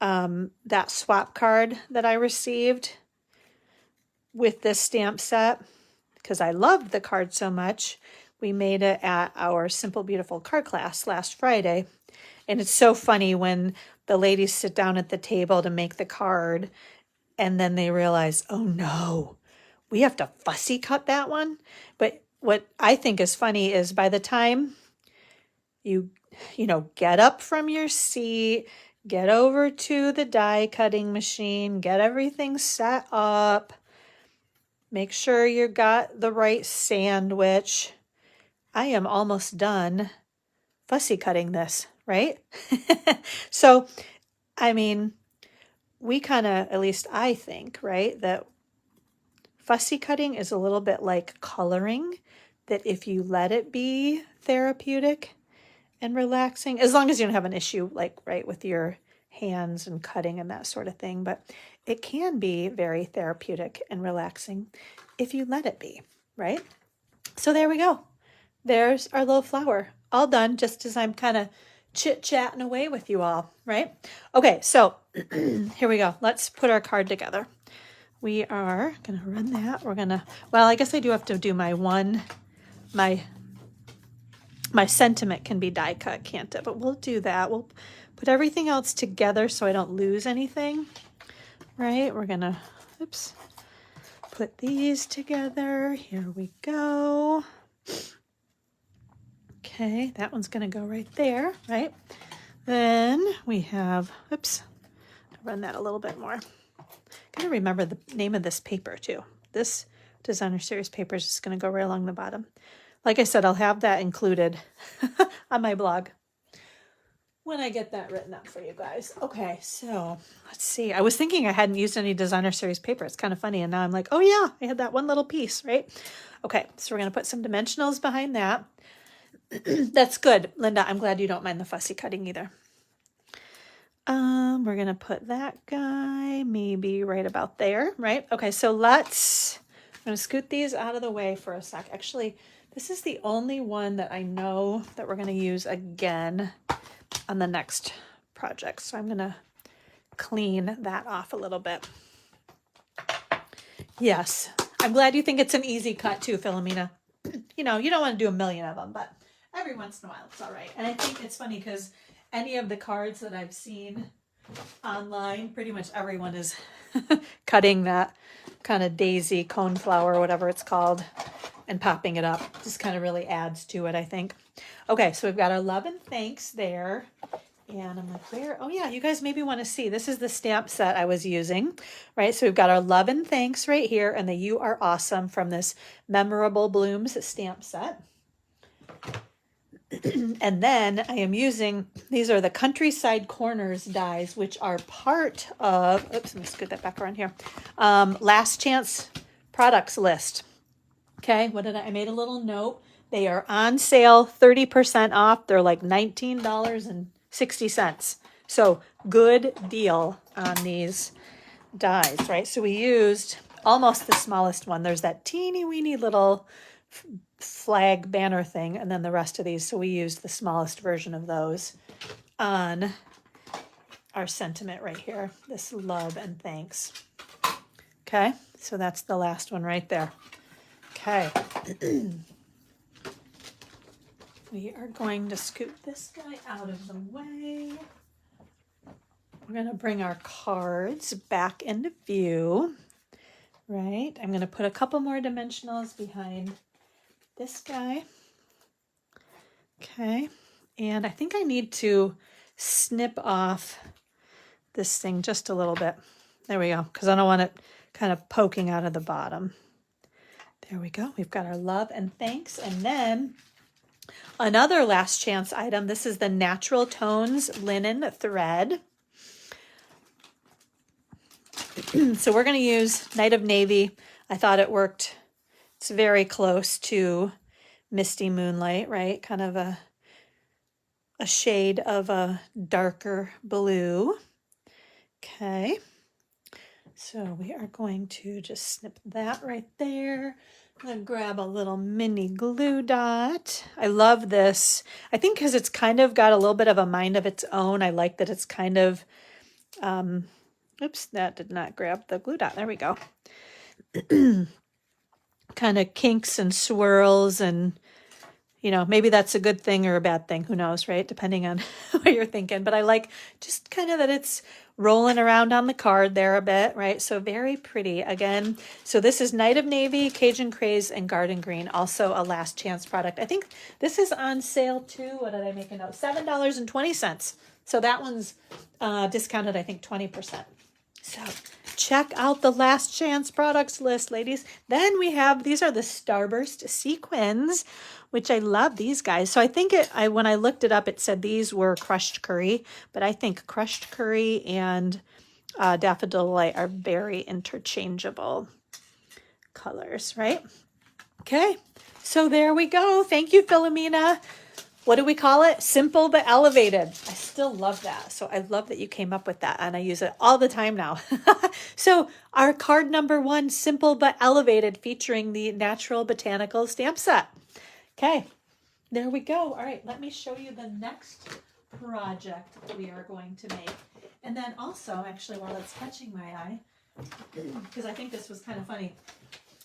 Speaker 1: that swap card that I received with this stamp set, because I loved the card so much, we made it at our Simple Beautiful card class last Friday. And it's so funny when the ladies sit down at the table to make the card and then they realize, oh no, we have to fussy cut that one. But what I think is funny is by the time you get up from your seat, get over to the die cutting machine, get everything set up, make sure you got the right sandwich. I am almost done fussy cutting this, right? So, I mean, we kind of, at least I think, right, that fussy cutting is a little bit like coloring, that if you let it be therapeutic and relaxing, as long as you don't have an issue, like, right, with your hands and cutting and that sort of thing, but it can be very therapeutic and relaxing if you let it be, right? So there we go. There's our little flower, all done, just as I'm kind of chit-chatting away with you all, right? Okay, so here we go. Let's put our card together. We are going to run that. We're going to, well, I guess I do have to do my sentiment can be die cut, can't it? But we'll do that. We'll put everything else together so I don't lose anything, right? We're going to, oops, put these together. Here we go. Okay, that one's going to go right there, right? Then we have, oops, run that a little bit more. I'm going to remember the name of this paper too. This Designer Series paper is just going to go right along the bottom. Like I said, I'll have that included on my blog when I get that written up for you guys. Okay, so let's see. I was thinking I hadn't used any Designer Series paper. It's kind of funny. And now I'm like, oh yeah, I had that one little piece, right? Okay, so we're going to put some dimensionals behind that. That's good, Linda. I'm glad you don't mind the fussy cutting either. We're going to put that guy maybe right about there, right? Okay, so I'm going to scoot these out of the way for a sec. Actually, this is the only one that I know that we're going to use again on the next project. So I'm going to clean that off a little bit. Yes. I'm glad you think it's an easy cut too, Philomena. You know, you don't want to do a million of them, but every once in a while it's all right. And I think it's funny because any of the cards that I've seen online, pretty much everyone is cutting that kind of daisy coneflower, whatever it's called, and popping it up. Just kind of really adds to it, I think. Okay, so we've got our love and thanks there. And I'm like, where? Oh yeah, you guys maybe want to see. This is the stamp set I was using, right? So we've got our love and thanks right here and the You Are Awesome from this Memorable Blooms stamp set. And then I am using, these are the Countryside Corners dies, which are part of, oops, let me scoot that back around here, Last Chance Products list. Okay, what did I made a little note. They are on sale, 30% off. They're like $19.60. So good deal on these dies, right? So we used almost the smallest one. There's that teeny weeny little flag banner thing, and then the rest of these. So we used the smallest version of those on our sentiment right here, this love and thanks. Okay, so that's the last one right there. Okay. We are going to scoot this guy out of the way. We're going to bring our cards back into view, right? I'm going to put a couple more dimensionals behind this guy. Okay, and I think I need to snip off this thing just a little bit. There we go, because I don't want it kind of poking out of the bottom. There we go. We've got our love and thanks. And then another last chance item. This is the Natural Tones linen thread. So we're going to use Night of Navy. I thought it worked. It's very close to Misty Moonlight, right? Kind of a shade of a darker blue. Okay. So we are going to just snip that right there. I'm going to grab a little mini glue dot. I love this. I think because it's kind of got a little bit of a mind of its own. I like that it's kind of, oops, that did not grab the glue dot. There we go. Kind of kinks and swirls, and you know, maybe that's a good thing or a bad thing. Who knows, right? Depending on what you're thinking. But I like just kind of that it's rolling around on the card there a bit, right? So very pretty. Again, so this is Night of Navy, Cajun Craze, and Garden Green. Also a last chance product. I think this is on sale too. What did I make a note? $7.20. So that one's discounted, I think, 20%. So check out the last chance products list, ladies. Then we have, these are the Starburst sequins, which I love these guys. So I think when I looked it up, it said these were crushed curry, but I think crushed curry and daffodil light are very interchangeable colors, right? Okay, so there we go. Thank you, Philomena. What do we call it? Simple but elevated. I still love that. So I love that you came up with that, and I use it all the time now. So our card number 1, Simple but Elevated, featuring the Natural Botanicals Stamp Set. Okay, there we go. All right, let me show you the next project that we are going to make. And then also, actually, while it's catching my eye, because I think this was kind of funny.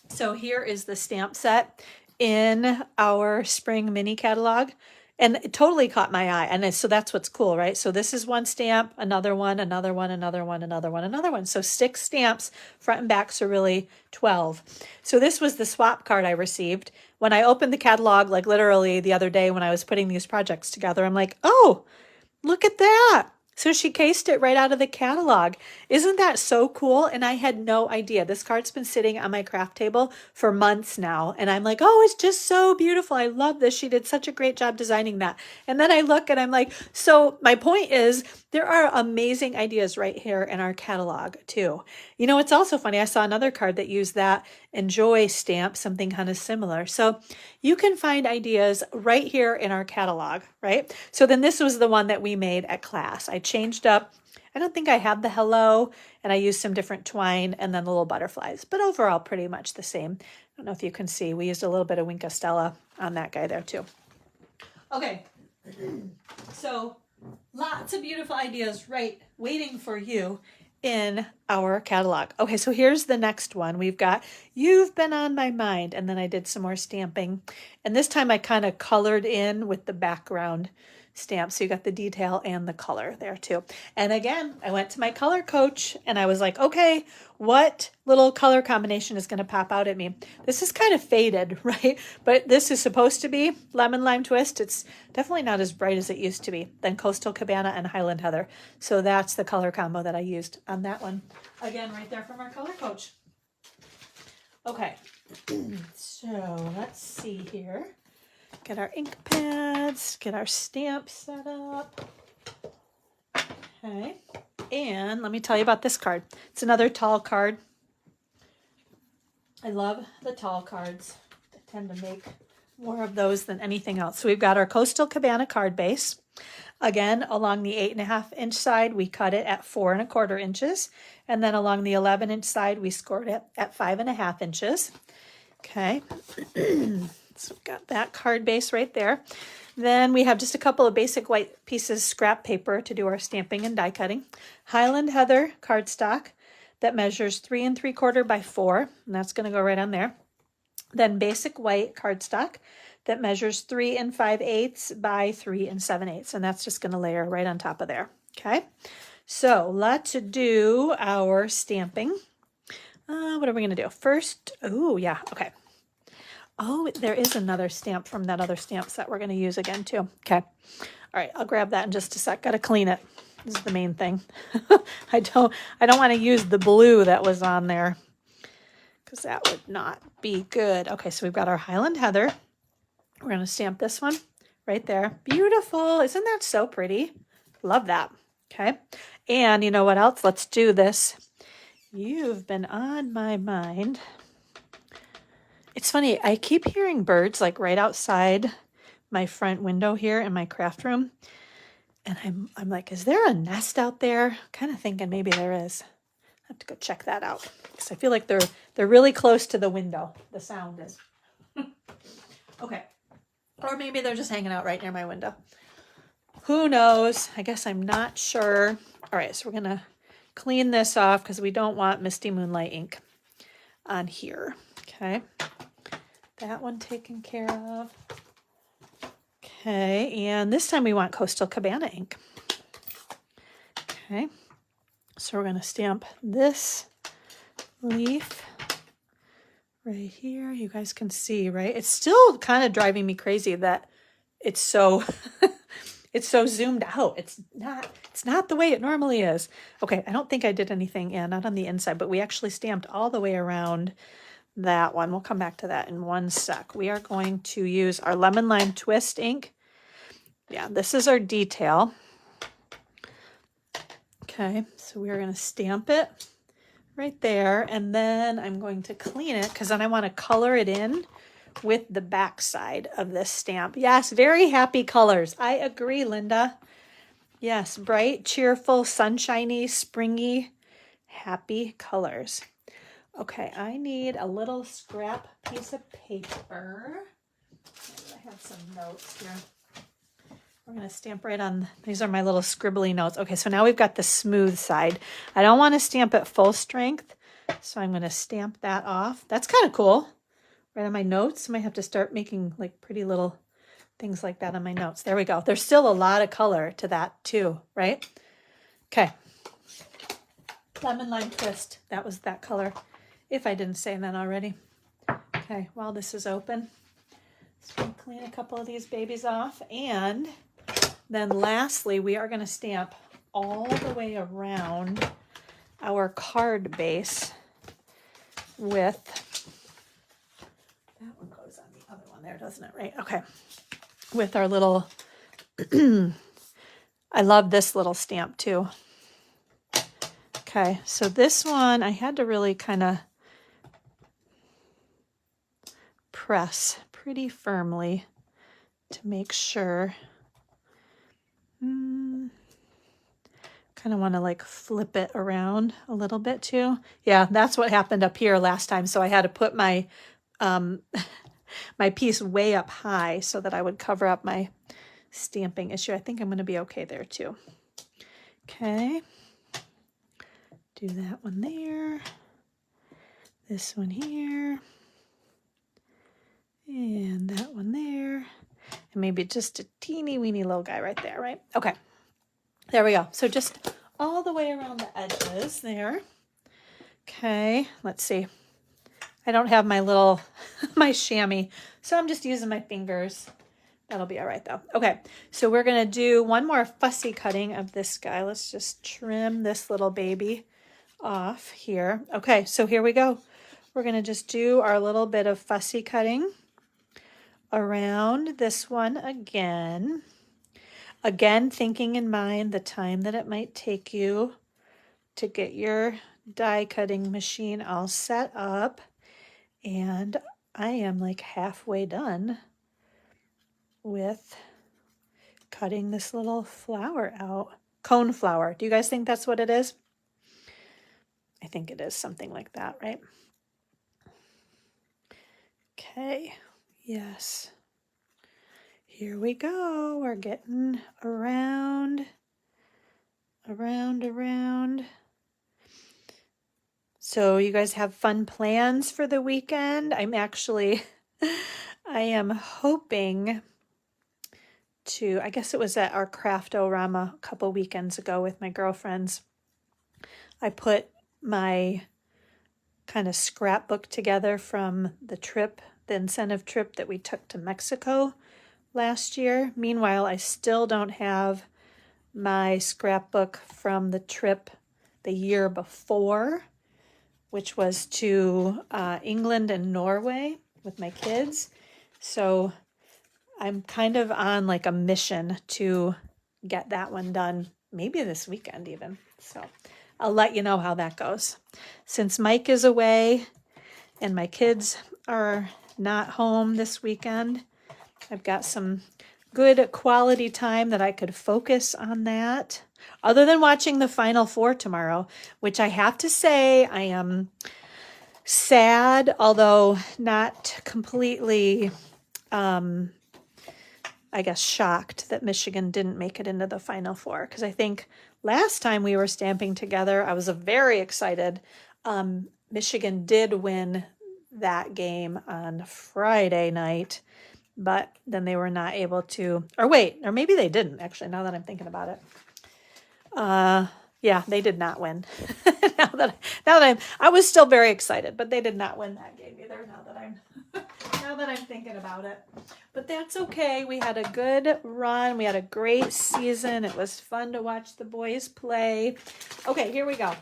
Speaker 1: So here is the stamp set in our spring mini catalog. And it totally caught my eye. And so that's what's cool, right? So this is one stamp, another one, another one, another one, another one, another one. So 6 stamps, front and back, so really 12. So this was the swap card I received. When I opened the catalog, like literally the other day when I was putting these projects together, I'm like, oh, look at that. So she cased it right out of the catalog. Isn't that so cool? And I had no idea. This card's been sitting on my craft table for months now. And I'm like, oh, it's just so beautiful. I love this. She did such a great job designing that. And then I look and I'm like, so my point is there are amazing ideas right here in our catalog too. You know, it's also funny. I saw another card that used that Enjoy stamp, something kind of similar. So you can find ideas right here in our catalog, right? So then this was the one that we made at class. I changed up. I don't think I had the hello, and I used some different twine and then the little butterflies, but overall pretty much the same. I don't know if you can see, we used a little bit of Winka Stella on that guy there too. Okay, so lots of beautiful ideas right waiting for you in our catalog. Okay, so here's the next one. We've got You've Been on My Mind, and then I did some more stamping. And this time I kind of colored in with the background stamp. So you got the detail and the color there too. And again, I went to my color coach and I was like, okay, what little color combination is going to pop out at me? This is kind of faded, right? But this is supposed to be Lemon Lime Twist. It's definitely not as bright as it used to be. Then Coastal Cabana and Highland Heather. So that's the color combo that I used on that one. Again, right there from our color coach. Okay, so let's see here. Get our ink pads, get our stamp set up. Okay, and let me tell you about this card. It's another tall card. I love the tall cards. I tend to make more of those than anything else. So we've got our Coastal Cabana card base. Again, along the 8.5-inch side, we cut it at 4 1/4 inches. And then along the 11-inch side, we scored it at 5.5 inches. Okay. So we've got that card base right there. Then we have just a couple of basic white pieces scrap paper to do our stamping and die cutting. Highland Heather cardstock that measures 3 3/4 by 4, and that's going to go right on there. Then basic white cardstock that measures 3 5/8 by 3 7/8, and that's just going to layer right on top of there. Okay, so let's do our stamping. What are we going to do first? Oh yeah, okay. Oh, there is another stamp from that other stamp set we're going to use again too. Okay. All right, I'll grab that in just a sec. Got to clean it. This is the main thing. I don't want to use the blue that was on there because that would not be good. Okay, so we've got our Highland Heather. We're going to stamp this one right there. Beautiful. Isn't that so pretty? Love that. Okay. And you know what else? Let's do this. You've Been on My Mind. It's funny, I keep hearing birds like right outside my front window here in my craft room. And I'm like, is there a nest out there? Kind of thinking maybe there is. I have to go check that out because I feel like they're really close to the window. The sound is. Okay. Or maybe they're just hanging out right near my window. Who knows? I guess I'm not sure. All right, so we're going to clean this off because we don't want Misty Moonlight ink on here. Okay. That one taken care of. Okay, and this time we want Coastal Cabana ink. Okay, so we're going to stamp this leaf right here. You guys can see, right? It's still kind of driving me crazy that it's so it's so zoomed out. It's not the way it normally is. Okay, I don't think I did anything, not on the inside, but we actually stamped all the way around that one. We'll come back to that in one sec. We are going to use our Lemon Lime Twist ink. Yeah, this is our detail. Okay, so we are going to stamp it right there, and then I'm going to clean it because then I want to color it in with the back side of this stamp. Yes, very happy colors. I agree, Linda. Yes, bright, cheerful, sunshiny, springy, happy colors. Okay, I need a little scrap piece of paper. I have some notes here. We're going to stamp right on. These are my little scribbly notes. Okay, so now we've got the smooth side. I don't want to stamp at full strength, so I'm going to stamp that off. That's kind of cool. Right on my notes. I might have to start making like pretty little things like that on my notes. There we go. There's still a lot of color to that too, right? Okay. Lemon Lime Twist. That was that color, if I didn't say that already. Okay, while this is open, just going to clean a couple of these babies off. And then lastly, we are going to stamp all the way around our card base with, that one goes on the other one there, doesn't it? Right? Okay. With our little, I love this little stamp too. Okay, so this one, I had to really kind of press pretty firmly to make sure. Kind of want to like flip it around a little bit too. Yeah, that's what happened up here last time. So I had to put my my piece way up high so that I would cover up my stamping issue. I think I'm going to be okay there too. Okay. Do that one there. This one here. And that one there. And maybe just a teeny weeny little guy right there, right? Okay. There we go. So just all the way around the edges there. Okay, let's see. I don't have my little, my chamois, so I'm just using my fingers. That'll be all right though. Okay, so we're gonna do one more fussy cutting of this guy. Let's just trim this little baby off here. Okay, so here we go. We're gonna just do our little bit of fussy cutting around this one again. Again, thinking in mind the time that it might take you to get your die cutting machine all set up. And I am like halfway done with cutting this little flower out. Cone flower. Do you guys think that's what it is? I think it is something like that, right? Okay. Yes. Here we go. We're getting around. So you guys have fun plans for the weekend? I am hoping to, I guess it was at our Craft-O-Rama a couple weekends ago with my girlfriends. I put my kind of scrapbook together from the incentive trip that we took to Mexico last year. Meanwhile, I still don't have my scrapbook from the trip the year before, which was to England and Norway with my kids. So I'm kind of on like a mission to get that one done, maybe this weekend even. So I'll let you know how that goes. Since Mike is away and my kids are not home this weekend, I've got some good quality time that I could focus on that. Other than watching the Final Four tomorrow, which I have to say I am sad, although not completely, I guess, shocked that Michigan didn't make it into the Final Four. Because I think last time we were stamping together, I was very excited. Michigan did win that game on Friday night, but then they were not able to, or maybe they didn't actually, now that I'm thinking about it. Yeah, they did not win. I was still very excited, but they did not win that game either. Now that I'm thinking about it, but that's okay. We had a good run. We had a great season. It was fun to watch the boys play. Okay, here we go.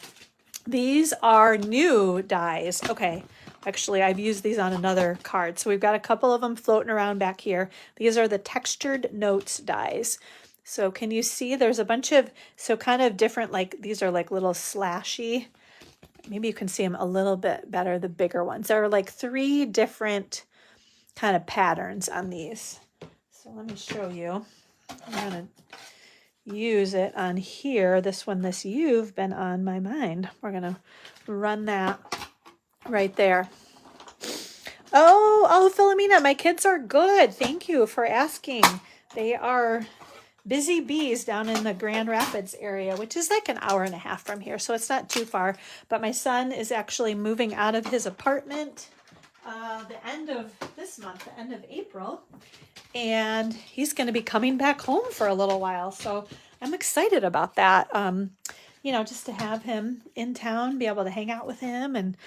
Speaker 1: These are new dies. Okay. Actually, I've used these on another card. So we've got a couple of them floating around back here. These are the Textured Notes dies. So can you see there's a bunch of, so kind of different, like these are like little slashy. Maybe you can see them a little bit better, the bigger ones. There are like 3 different kind of patterns on these. So let me show you. I'm going to use it on here. This one, this You've been on my mind. We're going to run that right there. Oh, Philomena, my kids are good. Thank you for asking. They are busy bees down in the Grand Rapids area, which is like an hour and a half from here, so it's not too far. But my son is actually moving out of his apartment the end of this month, the end of April, and he's going to be coming back home for a little while. So I'm excited about that. You know, just to have him in town, be able to hang out with him, and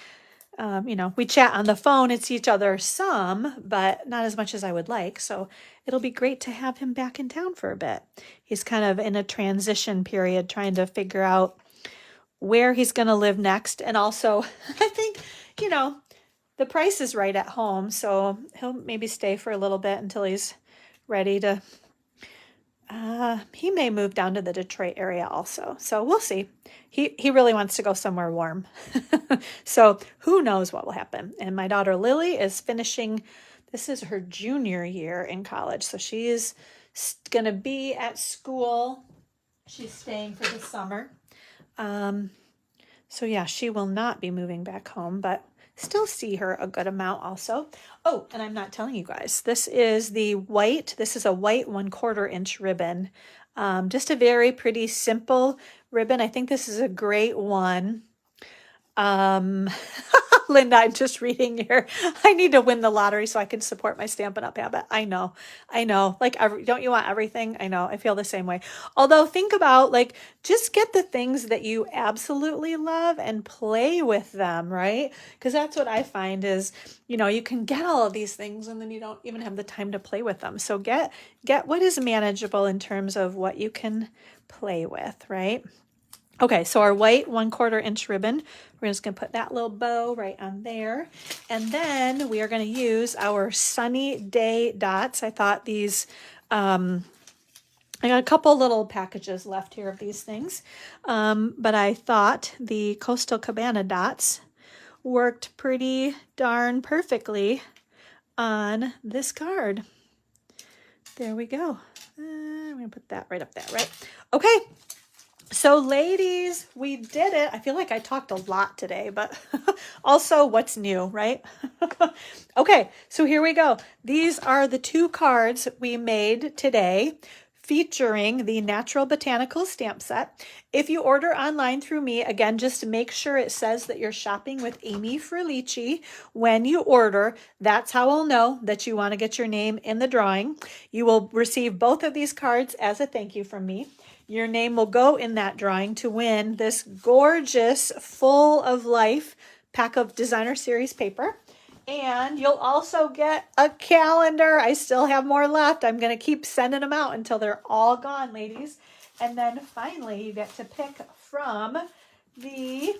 Speaker 1: you know, we chat on the phone and see each other some, but not as much as I would like. So it'll be great to have him back in town for a bit. He's kind of in a transition period, trying to figure out where he's going to live next. And also, I think, you know, the price is right at home. So he'll maybe stay for a little bit until he's ready to, he may move down to the Detroit area also. So we'll see. He really wants to go somewhere warm. So who knows what will happen. And my daughter Lily is finishing, this is her junior year in college. So she's going to be at school. She's staying for the summer. So yeah, she will not be moving back home, but still see her a good amount also. Oh, and I'm not telling you guys, this is a white 1/4 inch ribbon. Just a very pretty simple ribbon. I think this is a great one Linda, I'm just reading your, I need to win the lottery so I can support my Stampin' Up habit. I know. Like, don't you want everything? I know. I feel the same way. Although think about, like, just get the things that you absolutely love and play with them, right? Because that's what I find is, you can get all of these things and then you don't even have the time to play with them. So get what is manageable in terms of what you can play with, right? Okay, so our white 1/4 inch ribbon, we're just going to put that little bow right on there. And then we are going to use our sunny day dots. I thought these, I got a couple little packages left here of these things, but I thought the Coastal Cabana dots worked pretty darn perfectly on this card. There we go. I'm going to put that right up there, right? Okay. So ladies, we did it. I feel like I talked a lot today, but also what's new, right? Okay, so here we go. These are the 2 cards we made today featuring the Natural Botanicals Stamp Set. If you order online through me, again, just make sure it says that you're shopping with amyfrillici when you order. That's how I'll know that you want to get your name in the drawing. You will receive both of these cards as a thank you from me. Your name will go in that drawing to win this gorgeous, full of life pack of designer series paper. And you'll also get a calendar. I still have more left. I'm going to keep sending them out until they're all gone, ladies. And then finally, you get to pick from the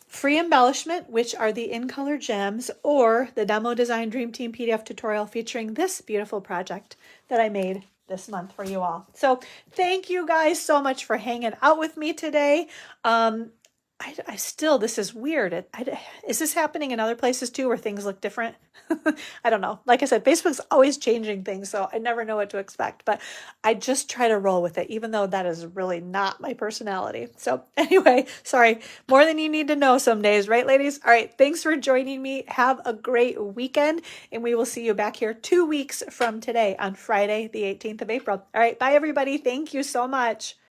Speaker 1: free embellishment, which are the in color gems, or the Demo Design Dream Team PDF tutorial featuring this beautiful project that I made this month for you all. So thank you guys so much for hanging out with me today. I still, this is weird. Is this happening in other places too, where things look different? I don't know. Like I said, Facebook's always changing things, so I never know what to expect, but I just try to roll with it, even though that is really not my personality. So anyway, sorry, more than you need to know some days, right, ladies? All right, thanks for joining me. Have a great weekend, and we will see you back here 2 weeks from today on Friday, the 18th of April. All right, bye, everybody. Thank you so much.